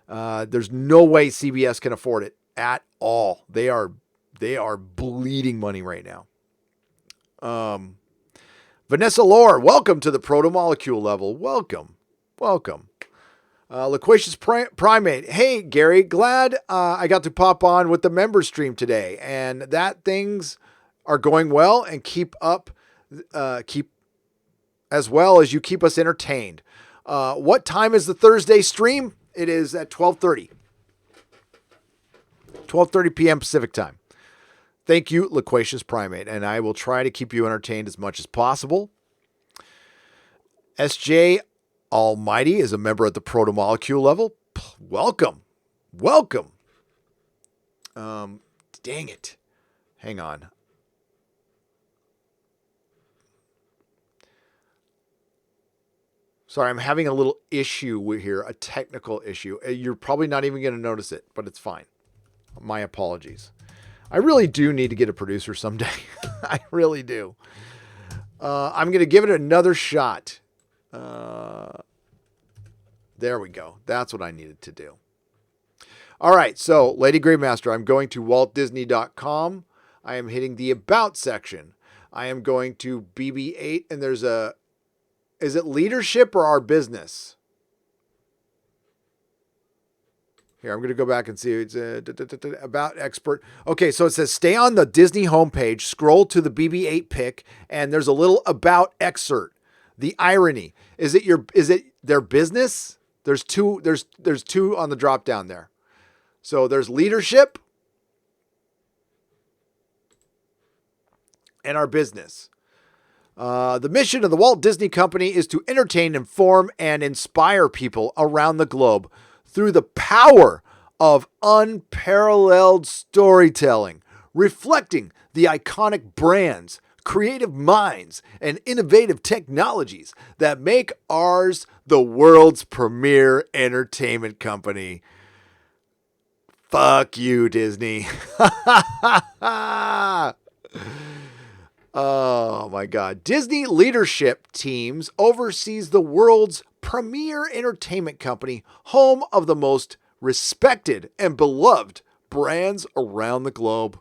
There's no way CBS can afford it at all. They are bleeding money right now. Vanessa Lore, welcome to the Proto Molecule level. Welcome. Loquacious Primate. Hey, Gary, glad I got to pop on with the member stream today and that things are going well and keep as well as you keep us entertained. What time is the Thursday stream? It is at 12:30 p.m. Pacific time. Thank you, Loquacious Primate, and I will try to keep you entertained as much as possible. SJ Almighty is a member at the Proto Molecule level. Welcome. Dang it. Hang on. Sorry, I'm having a little issue here, a technical issue. You're probably not even going to notice it, but it's fine. My apologies. I really do need to get a producer someday. I really do. I'm going to give it another shot. There we go. That's what I needed to do. All right. So, Lady Greymaster, I'm going to waltdisney.com. I am hitting the About section. I am going to BB-8, and there's is it leadership or our business? Here, I'm going to go back and see. It's about expert. Okay, so it says stay on the Disney homepage, scroll to the BB-8 pick, and there's a little about excerpt. The irony. Is it their business? There's two on the drop down there. So there's leadership and our business. The mission of the Walt Disney Company is to entertain, inform, and inspire people around the globe through the power of unparalleled storytelling, reflecting the iconic brands, creative minds, and innovative technologies that make ours the world's premier entertainment company. Fuck you, Disney. Oh my God. Disney leadership teams oversees the world's premier entertainment company, home of the most respected and beloved brands around the globe.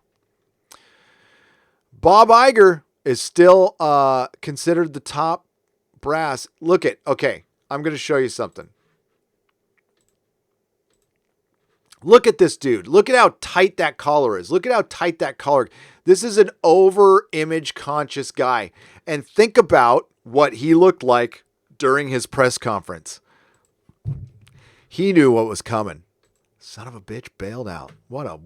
Bob Iger is still considered the top brass. Okay, I'm going to show you something. Look at this dude. Look at how tight that collar is. This is an over-image conscious guy. And think about what he looked like during his press conference. He knew what was coming. Son of a bitch bailed out. What a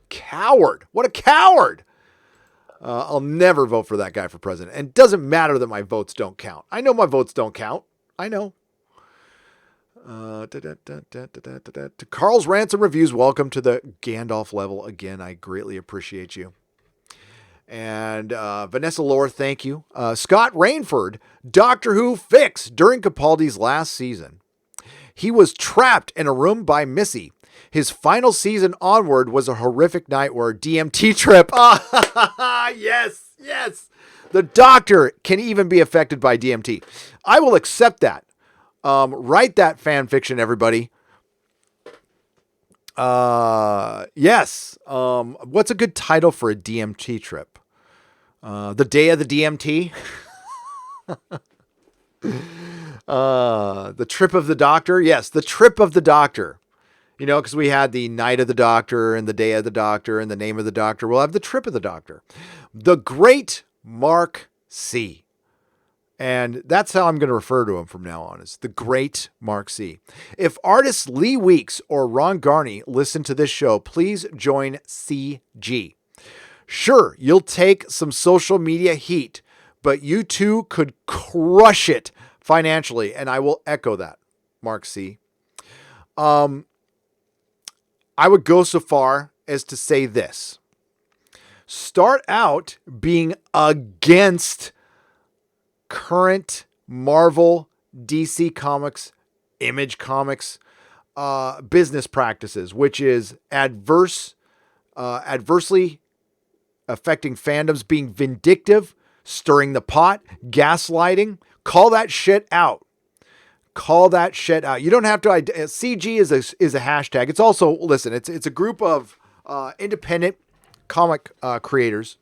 coward. What a coward. I'll never vote for that guy for president. And it doesn't matter that my votes don't count. I know my votes don't count. I know. To Carl's Rants and Reviews, welcome to the Gandalf level. Again, I greatly appreciate you. And Vanessa Lore, thank you. Scott Rainford, Doctor Who fix during Capaldi's last season. He was trapped in a room by Missy. His final season onward was a horrific nightmare DMT trip. Yes, yes. The Doctor can even be affected by DMT. I will accept that. Write that fan fiction, everybody. Yes. What's a good title for a DMT trip? The Day of the DMT. The Trip of the Doctor. Yes, the Trip of the Doctor. You know, because we had the Night of the Doctor and the Day of the Doctor and the Name of the Doctor. We'll have the Trip of the Doctor. The Great Mark C. And that's how I'm going to refer to him from now on, is the Great Mark C. If artists Lee Weeks or Ron Garney listen to this show, please join CG. Sure, you'll take some social media heat, but you two could crush it financially, and I will echo that, Mark C. I would go so far as to say this. Start out being against current Marvel, DC Comics, Image Comics business practices, which is adversely affecting fandoms, being vindictive, stirring the pot, gaslighting. Call that shit out. Call that shit out. You don't have to. CG is a hashtag. It's also, listen, it's a group of independent comic creators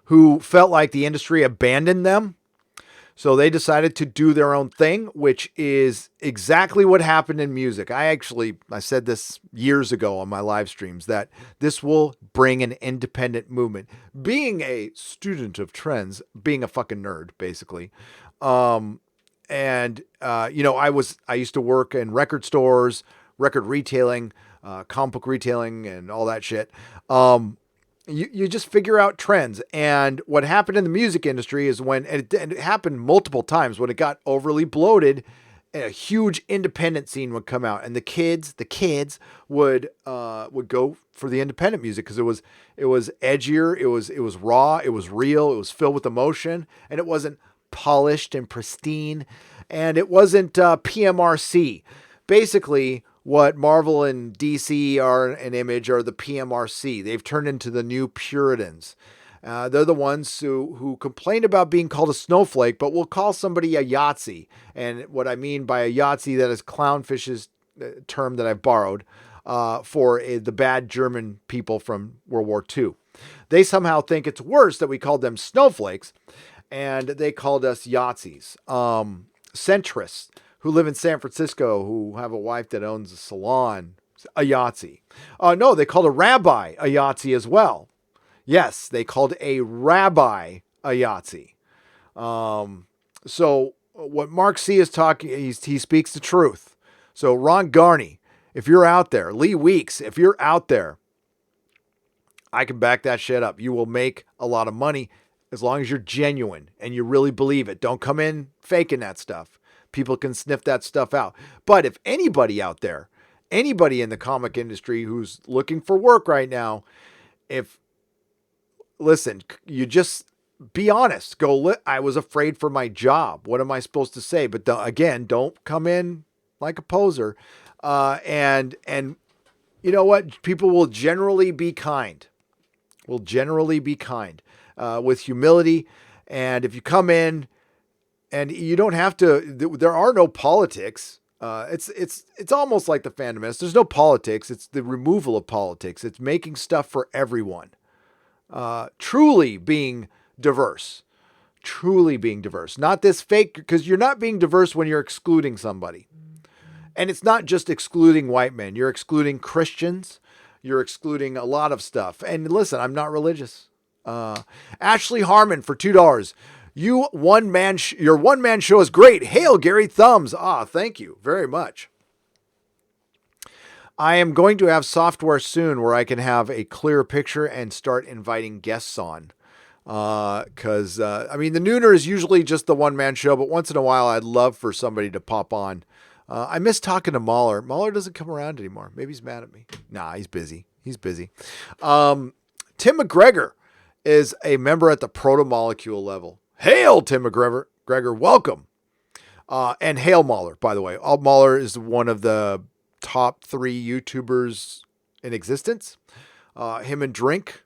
who felt like the industry abandoned them. So they decided to do their own thing, which is exactly what happened in music. I said this years ago on my live streams, that this will bring an independent movement. Being a student of trends, being a fucking nerd, basically. I used to work in record stores, record retailing, comic book retailing, and all that shit. You just figure out trends. And what happened in the music industry is when, and it happened multiple times, when it got overly bloated, a huge independent scene would come out, and the kids would go for the independent music because it was edgier, it was raw, it was real, it was filled with emotion, and it wasn't polished and pristine, and it wasn't PMRC. Basically, what Marvel and DC are and Image are the PMRC. They've turned into the new Puritans. They're the ones who complain about being called a snowflake, but will call somebody a Yahtzee. And what I mean by a Yahtzee, that is Clownfish's term that I've borrowed for the bad German people from World War II. They somehow think it's worse that we called them snowflakes, and they called us Yahtzees. Centrists who live in San Francisco, who have a wife that owns a salon, a Yahtzee. No, they called a rabbi a Yahtzee as well. Yes, they called a rabbi a Yahtzee. So what Mark C is talking, he speaks the truth. So Ron Garney, if you're out there, Lee Weeks, if you're out there, I can back that shit up. You will make a lot of money as long as you're genuine and you really believe it. Don't come in faking that stuff. People can sniff that stuff out. But if anybody out there, anybody in the comic industry who's looking for work right now, listen, you just be honest. I was afraid for my job. What am I supposed to say? But don't come in like a poser. And you know what? People will generally be kind. With humility. And if you come in, and you don't have to, there are no politics. It's almost like the fandom is. There's no politics. It's the removal of politics. It's making stuff for everyone. Truly being diverse. Not this fake, because you're not being diverse when you're excluding somebody. And it's not just excluding white men. You're excluding Christians. You're excluding a lot of stuff. And listen, I'm not religious. Ashley Harmon for $2. Your one-man show is great. Hail, Gary Thumbs. Thank you very much. I am going to have software soon where I can have a clearer picture and start inviting guests on. Cause, I mean, the Nooner is usually just the one-man show, but once in a while I'd love for somebody to pop on. I miss talking to Mahler. Mahler doesn't come around anymore. Maybe he's mad at me. Nah, he's busy. He's busy. Tim McGregor is a member at the proto-molecule level. Hail, Tim McGregor. Welcome. And hail Mahler, by the way. Mahler is one of the top 3 YouTubers in existence. Him and Drink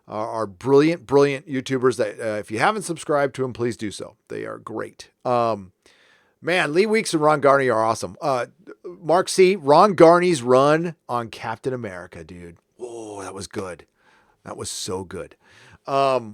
are brilliant YouTubers that if you haven't subscribed to them, please do so. They are great. Man, Lee Weeks and Ron Garney are awesome. Mark C., Ron Garney's run on Captain America, dude. Oh, that was good. That was so good. I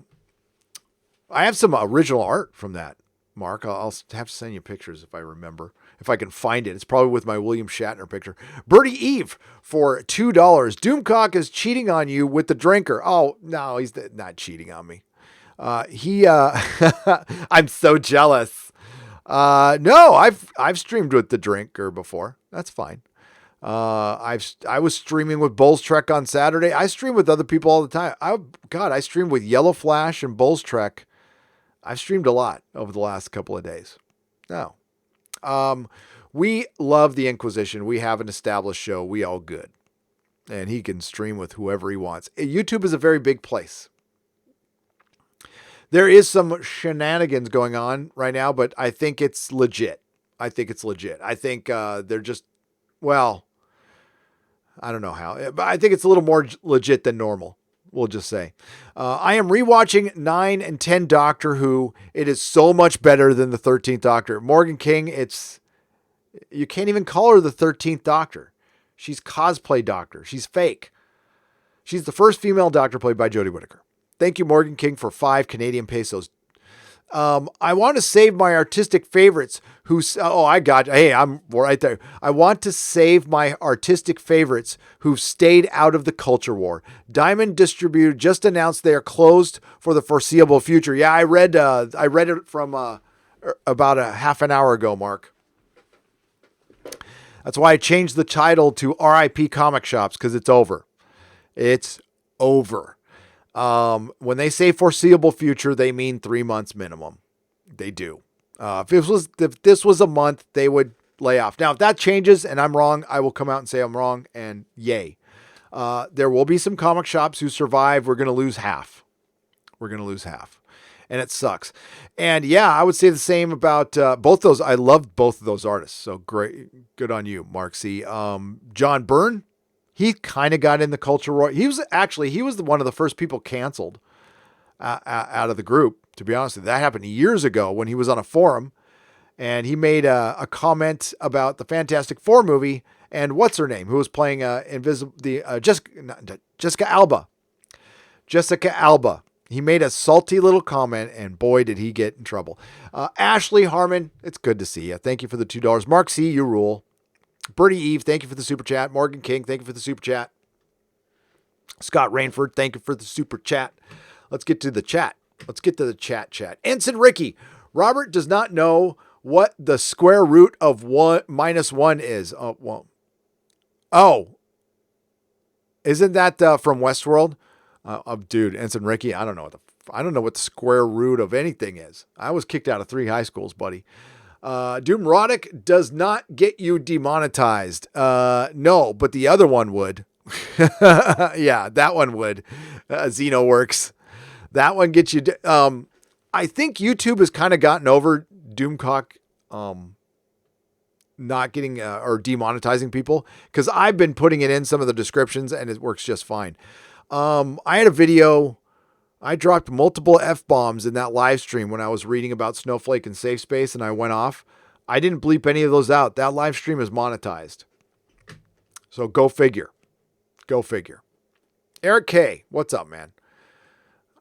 have some original art from that, Mark. I'll have to send you pictures if I remember. If I can find it. It's probably with my William Shatner picture. Birdie Eve for $2. Doomcock is cheating on you with the drinker. Oh, no, he's not cheating on me. I'm so jealous. No, I've streamed with the drinker before. That's fine. I was streaming with Bulls Trek on Saturday. I stream with other people all the time. I streamed with Yellow Flash and Bulls Trek. I've streamed a lot over the last couple of days. No. We love the Inquisition. We have an established show. We all good. And he can stream with whoever he wants. YouTube is a very big place. There is some shenanigans going on right now, but I think it's legit. I think they're just, well, I don't know how, but I think it's a little more legit than normal. We'll just say. I am rewatching 9 and 10 Doctor Who. It is so much better than the 13th Doctor. Morgan King, you can't even call her the 13th Doctor. She's cosplay Doctor. She's fake. She's the first female Doctor played by Jodie Whittaker. Thank you, Morgan King, for 5 Canadian pesos. I want to save my artistic favorites I'm right there. I want to save my artistic favorites who've stayed out of the culture war. Diamond Distributed just announced they are closed for the foreseeable future. Yeah, I read it from about a half an hour ago, Mark. That's why I changed the title to RIP Comic Shops, because it's over. It's over. When they say foreseeable future, they mean 3 months minimum. They do. If this was a month, they would lay off. Now, if that changes and I'm wrong, I will come out and say I'm wrong, and yay. There will be some comic shops who survive. We're going to lose half. And it sucks. And yeah, I would say the same about both those. I love both of those artists. So great. Good on you, Mark C. John Byrne, he kind of got in the culture war. He was one of the first people canceled out of the group, to be honest with you. That happened years ago when he was on a forum and he made a comment about the Fantastic Four movie and what's her name, who was playing Jessica Alba. Jessica Alba. He made a salty little comment, and boy, did he get in trouble. Ashley Harmon, it's good to see you. Thank you for the $2. Mark C., you rule. Birdie Eve, thank you for the super chat. Morgan King, thank you for the super chat. Scott Rainford, thank you for the super chat. Let's get to the chat. Chat. Ensign Ricky, Robert does not know what the square root of 1 minus 1 is. Isn't that from Westworld? Dude, Ensign Ricky, I don't know what the square root of anything is. I was kicked out of 3 high schools, buddy. Doomrotic does not get you demonetized. No, but the other one would. Yeah, that one would. XenoWorks. That one gets you. I think YouTube has kind of gotten over Doomcock not getting or demonetizing people, because I've been putting it in some of the descriptions and it works just fine. I had a video. I dropped multiple F-bombs in that live stream when I was reading about Snowflake and Safe Space and I went off. I didn't bleep any of those out. That live stream is monetized. So go figure. Eric K., what's up, man?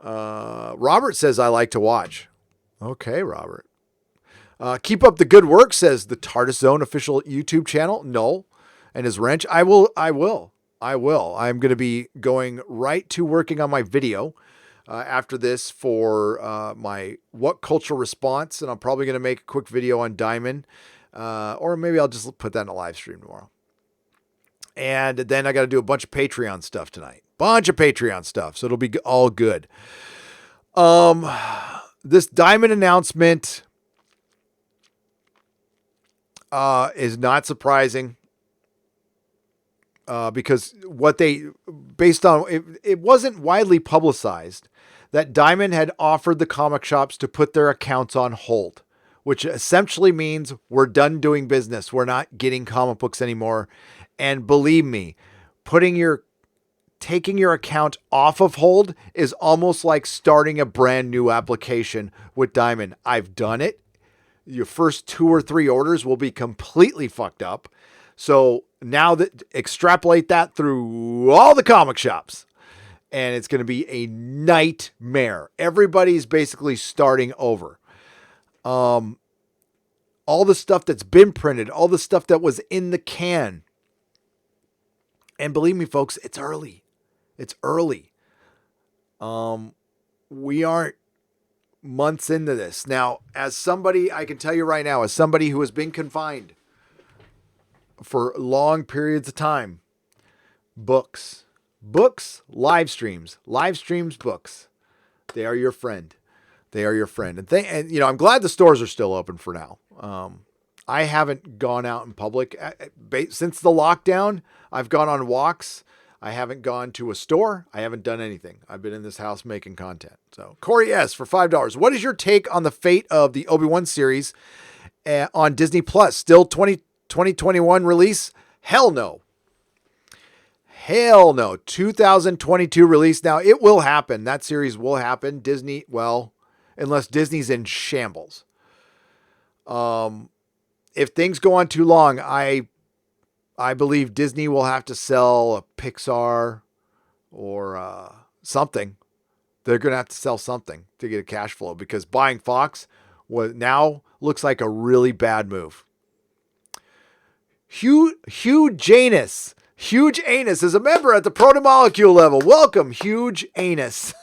Robert says I like to watch. Okay, Robert. Keep up the good work, says the TARDIS Zone official YouTube channel. No. And his wrench. I will. I'm going to be going right to working on my video after this for my What Cultural Response. And I'm probably going to make a quick video on Diamond. Or maybe I'll just put that in a live stream tomorrow. And then I got to do a bunch of Patreon stuff tonight. So it'll be all good. This Diamond announcement is not surprising. Because based on it wasn't widely publicized that Diamond had offered the comic shops to put their accounts on hold, which essentially means we're done doing business. We're not getting comic books anymore. And believe me, taking your account off of hold is almost like starting a brand new application with Diamond. I've done it. Your first 2 or 3 orders will be completely fucked up. So now extrapolate that through all the comic shops, and it's going to be a nightmare. Everybody's basically starting over. All the stuff that's been printed, all the stuff that was in the can. And believe me, folks, it's early. We aren't months into this. Now, as somebody, I can tell you right now, as somebody who has been confined for long periods of time, books, live streams, books, they are your friend. And I'm glad the stores are still open for now. I haven't gone out in public since the lockdown. I've gone on walks. I haven't gone to a store. I haven't done anything. I've been in this house making content. So Corey S. for $5. What is your take on the fate of the Obi-Wan series on Disney Plus? Still 2021 release? Hell no. 2022 release. Now, it will happen. That series will happen. Disney, well, unless Disney's in shambles. If things go on too long, I believe Disney will have to sell a Pixar or something. They're going to have to sell something to get a cash flow, because buying Fox now looks like a really bad move. Huge Anus is a member at the proto-molecule level. Welcome, Huge Anus.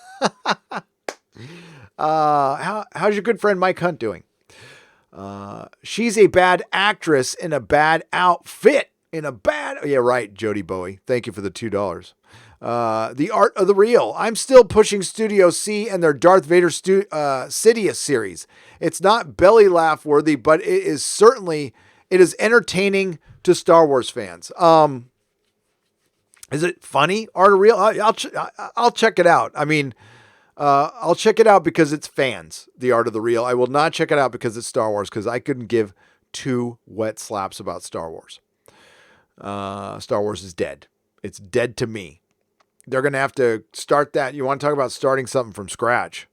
How's your good friend Mike Hunt doing? She's a bad actress in a bad outfit. Yeah, right, Jody Bowie. Thank you for the $2. The Art of the Real. I'm still pushing Studio C and their Darth Vader Sidious series. It's not belly laugh worthy, but it is entertaining to Star Wars fans. Is it funny? Art of the Real? I'll check it out. I mean, I'll check it out because it's fans, The Art of the Real. I will not check it out because it's Star Wars, because I couldn't give 2 wet slaps about Star Wars. Star Wars is dead. It's dead to me. They're going to have to start that. You want to talk about starting something from scratch.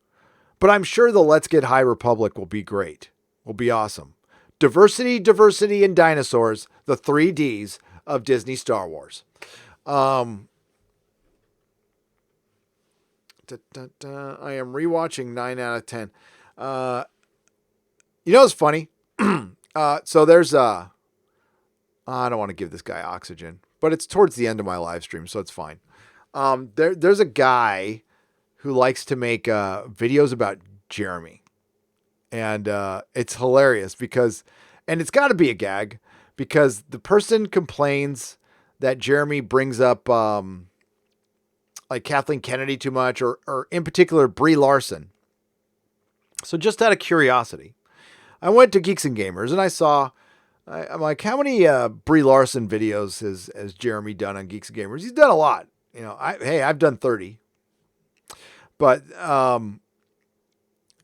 But I'm sure the Let's Get High Republic will be great. Will be awesome. Diversity, and dinosaurs. The 3 Ds of Disney Star Wars. I am rewatching 9 out of 10. It's funny. So there's I don't want to give this guy oxygen, but it's towards the end of my live stream, so it's fine. There's a guy who likes to make videos about Jeremy. And it's hilarious and it's got to be a gag, because the person complains that Jeremy brings up like Kathleen Kennedy too much, or in particular Brie Larson. So just out of curiosity, I went to Geeks and Gamers and I saw, I'm like, how many Brie Larson videos has Jeremy done on Geeks and Gamers? He's done a lot. I've done 30. But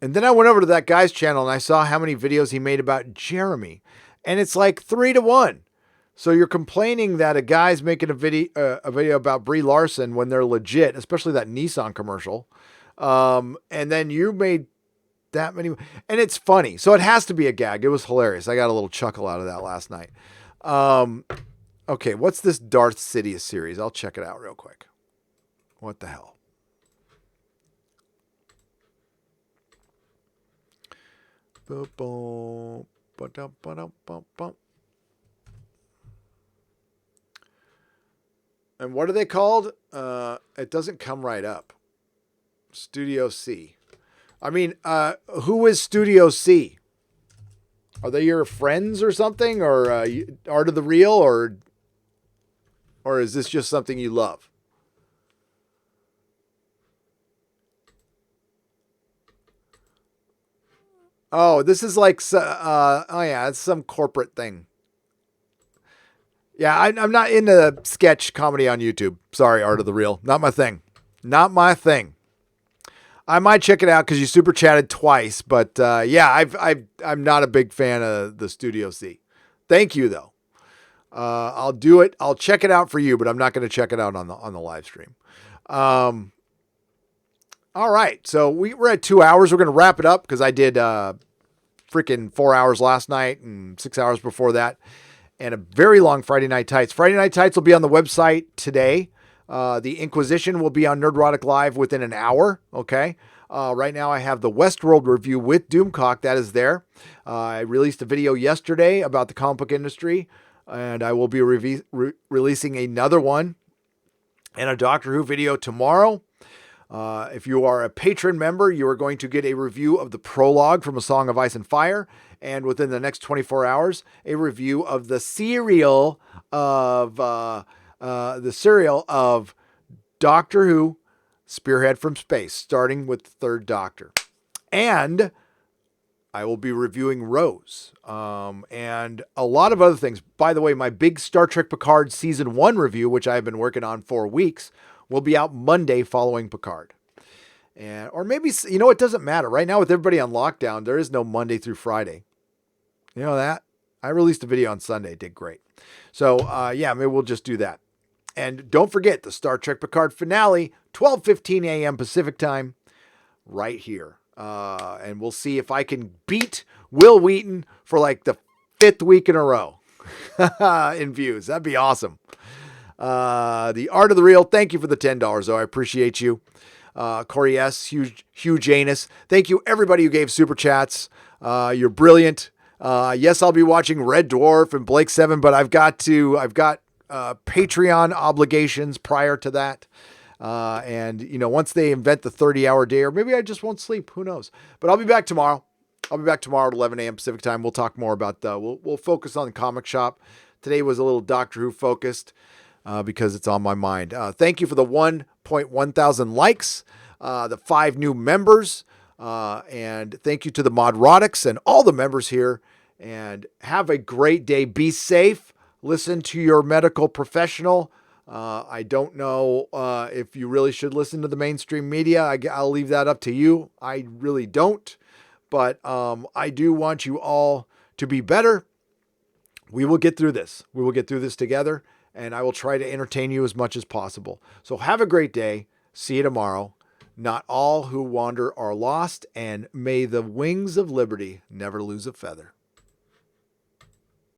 and then I went over to that guy's channel and I saw how many videos he made about Jeremy, and it's like 3-1. So you're complaining that a guy's making a video about Brie Larson when they're legit, especially that Nissan commercial. And then you made that many, and it's funny. So it has to be a gag. It was hilarious. I got a little chuckle out of that last night. Okay. What's this Darth Sidious series? I'll check it out real quick. What the hell? And what are they called? It doesn't come right up. Studio C. I mean, who is Studio C? Are they your friends or something? Or Art of the Real? Or Or is this just something you love? Oh, this is like, oh yeah, it's some corporate thing. Yeah, I'm not into sketch comedy on YouTube. Sorry, Art of the Real. Not my thing. Not my thing. I might check it out because you super chatted twice, but yeah, I'm not a big fan of the Studio C. Thank you though. I'll do it. I'll check it out for you, but I'm not going to check it out on the live stream. All right, so we're at 2 hours. We're going to wrap it up because I did freaking 4 hours last night and 6 hours before that, and a very long Friday Night Tights. Friday Night Tights will be on the website today. The Inquisition will be on Nerdrotic Live within an hour. Okay. Right now I have the Westworld review with Doomcock. That is there. I released a video yesterday about the comic book industry, and I will be releasing another one and a Doctor Who video tomorrow. If you are a patron member, you are going to get a review of the prologue from A Song of Ice and Fire, and within the next 24 hours, a review of the serial of Doctor Who, Spearhead from Space, starting with the third Doctor. And I will be reviewing Rose and a lot of other things. By the way, my big Star Trek Picard Season 1 review, which I've been working on for weeks, will be out Monday following Picard. Or maybe, it doesn't matter. Right now with everybody on lockdown, there is no Monday through Friday. You know that? I released a video on Sunday. It did great. So, yeah, maybe we'll just do that. And don't forget the Star Trek Picard finale, 12:15 a.m. Pacific time, right here. And we'll see if I can beat Will Wheaton for like the 5th week in a row in views. That'd be awesome. The Art of the Real, thank you for the $10, though. I appreciate you. Corey S., huge anus. Thank you, everybody who gave super chats. You're brilliant. Yes, I'll be watching Red Dwarf and Blake 7, but I've got Patreon obligations prior to that. And once they invent the 30-hour day, or maybe I just won't sleep, who knows? But I'll be back tomorrow. I'll be back tomorrow at 11 a.m. Pacific time. We'll talk more about we'll focus on the comic shop. Today was a little Doctor Who focused because it's on my mind. Thank you for the 1.1 thousand likes, the 5 new members, and thank you to the Modrotics and all the members here. And have a great day. Be safe. Listen to your medical professional. I don't know if you really should listen to the mainstream media. I'll leave that up to you. I really don't. But I do want you all to be better. We will get through this. We will get through this together. And I will try to entertain you as much as possible. So have a great day. See you tomorrow. Not all who wander are lost. And may the wings of liberty never lose a feather.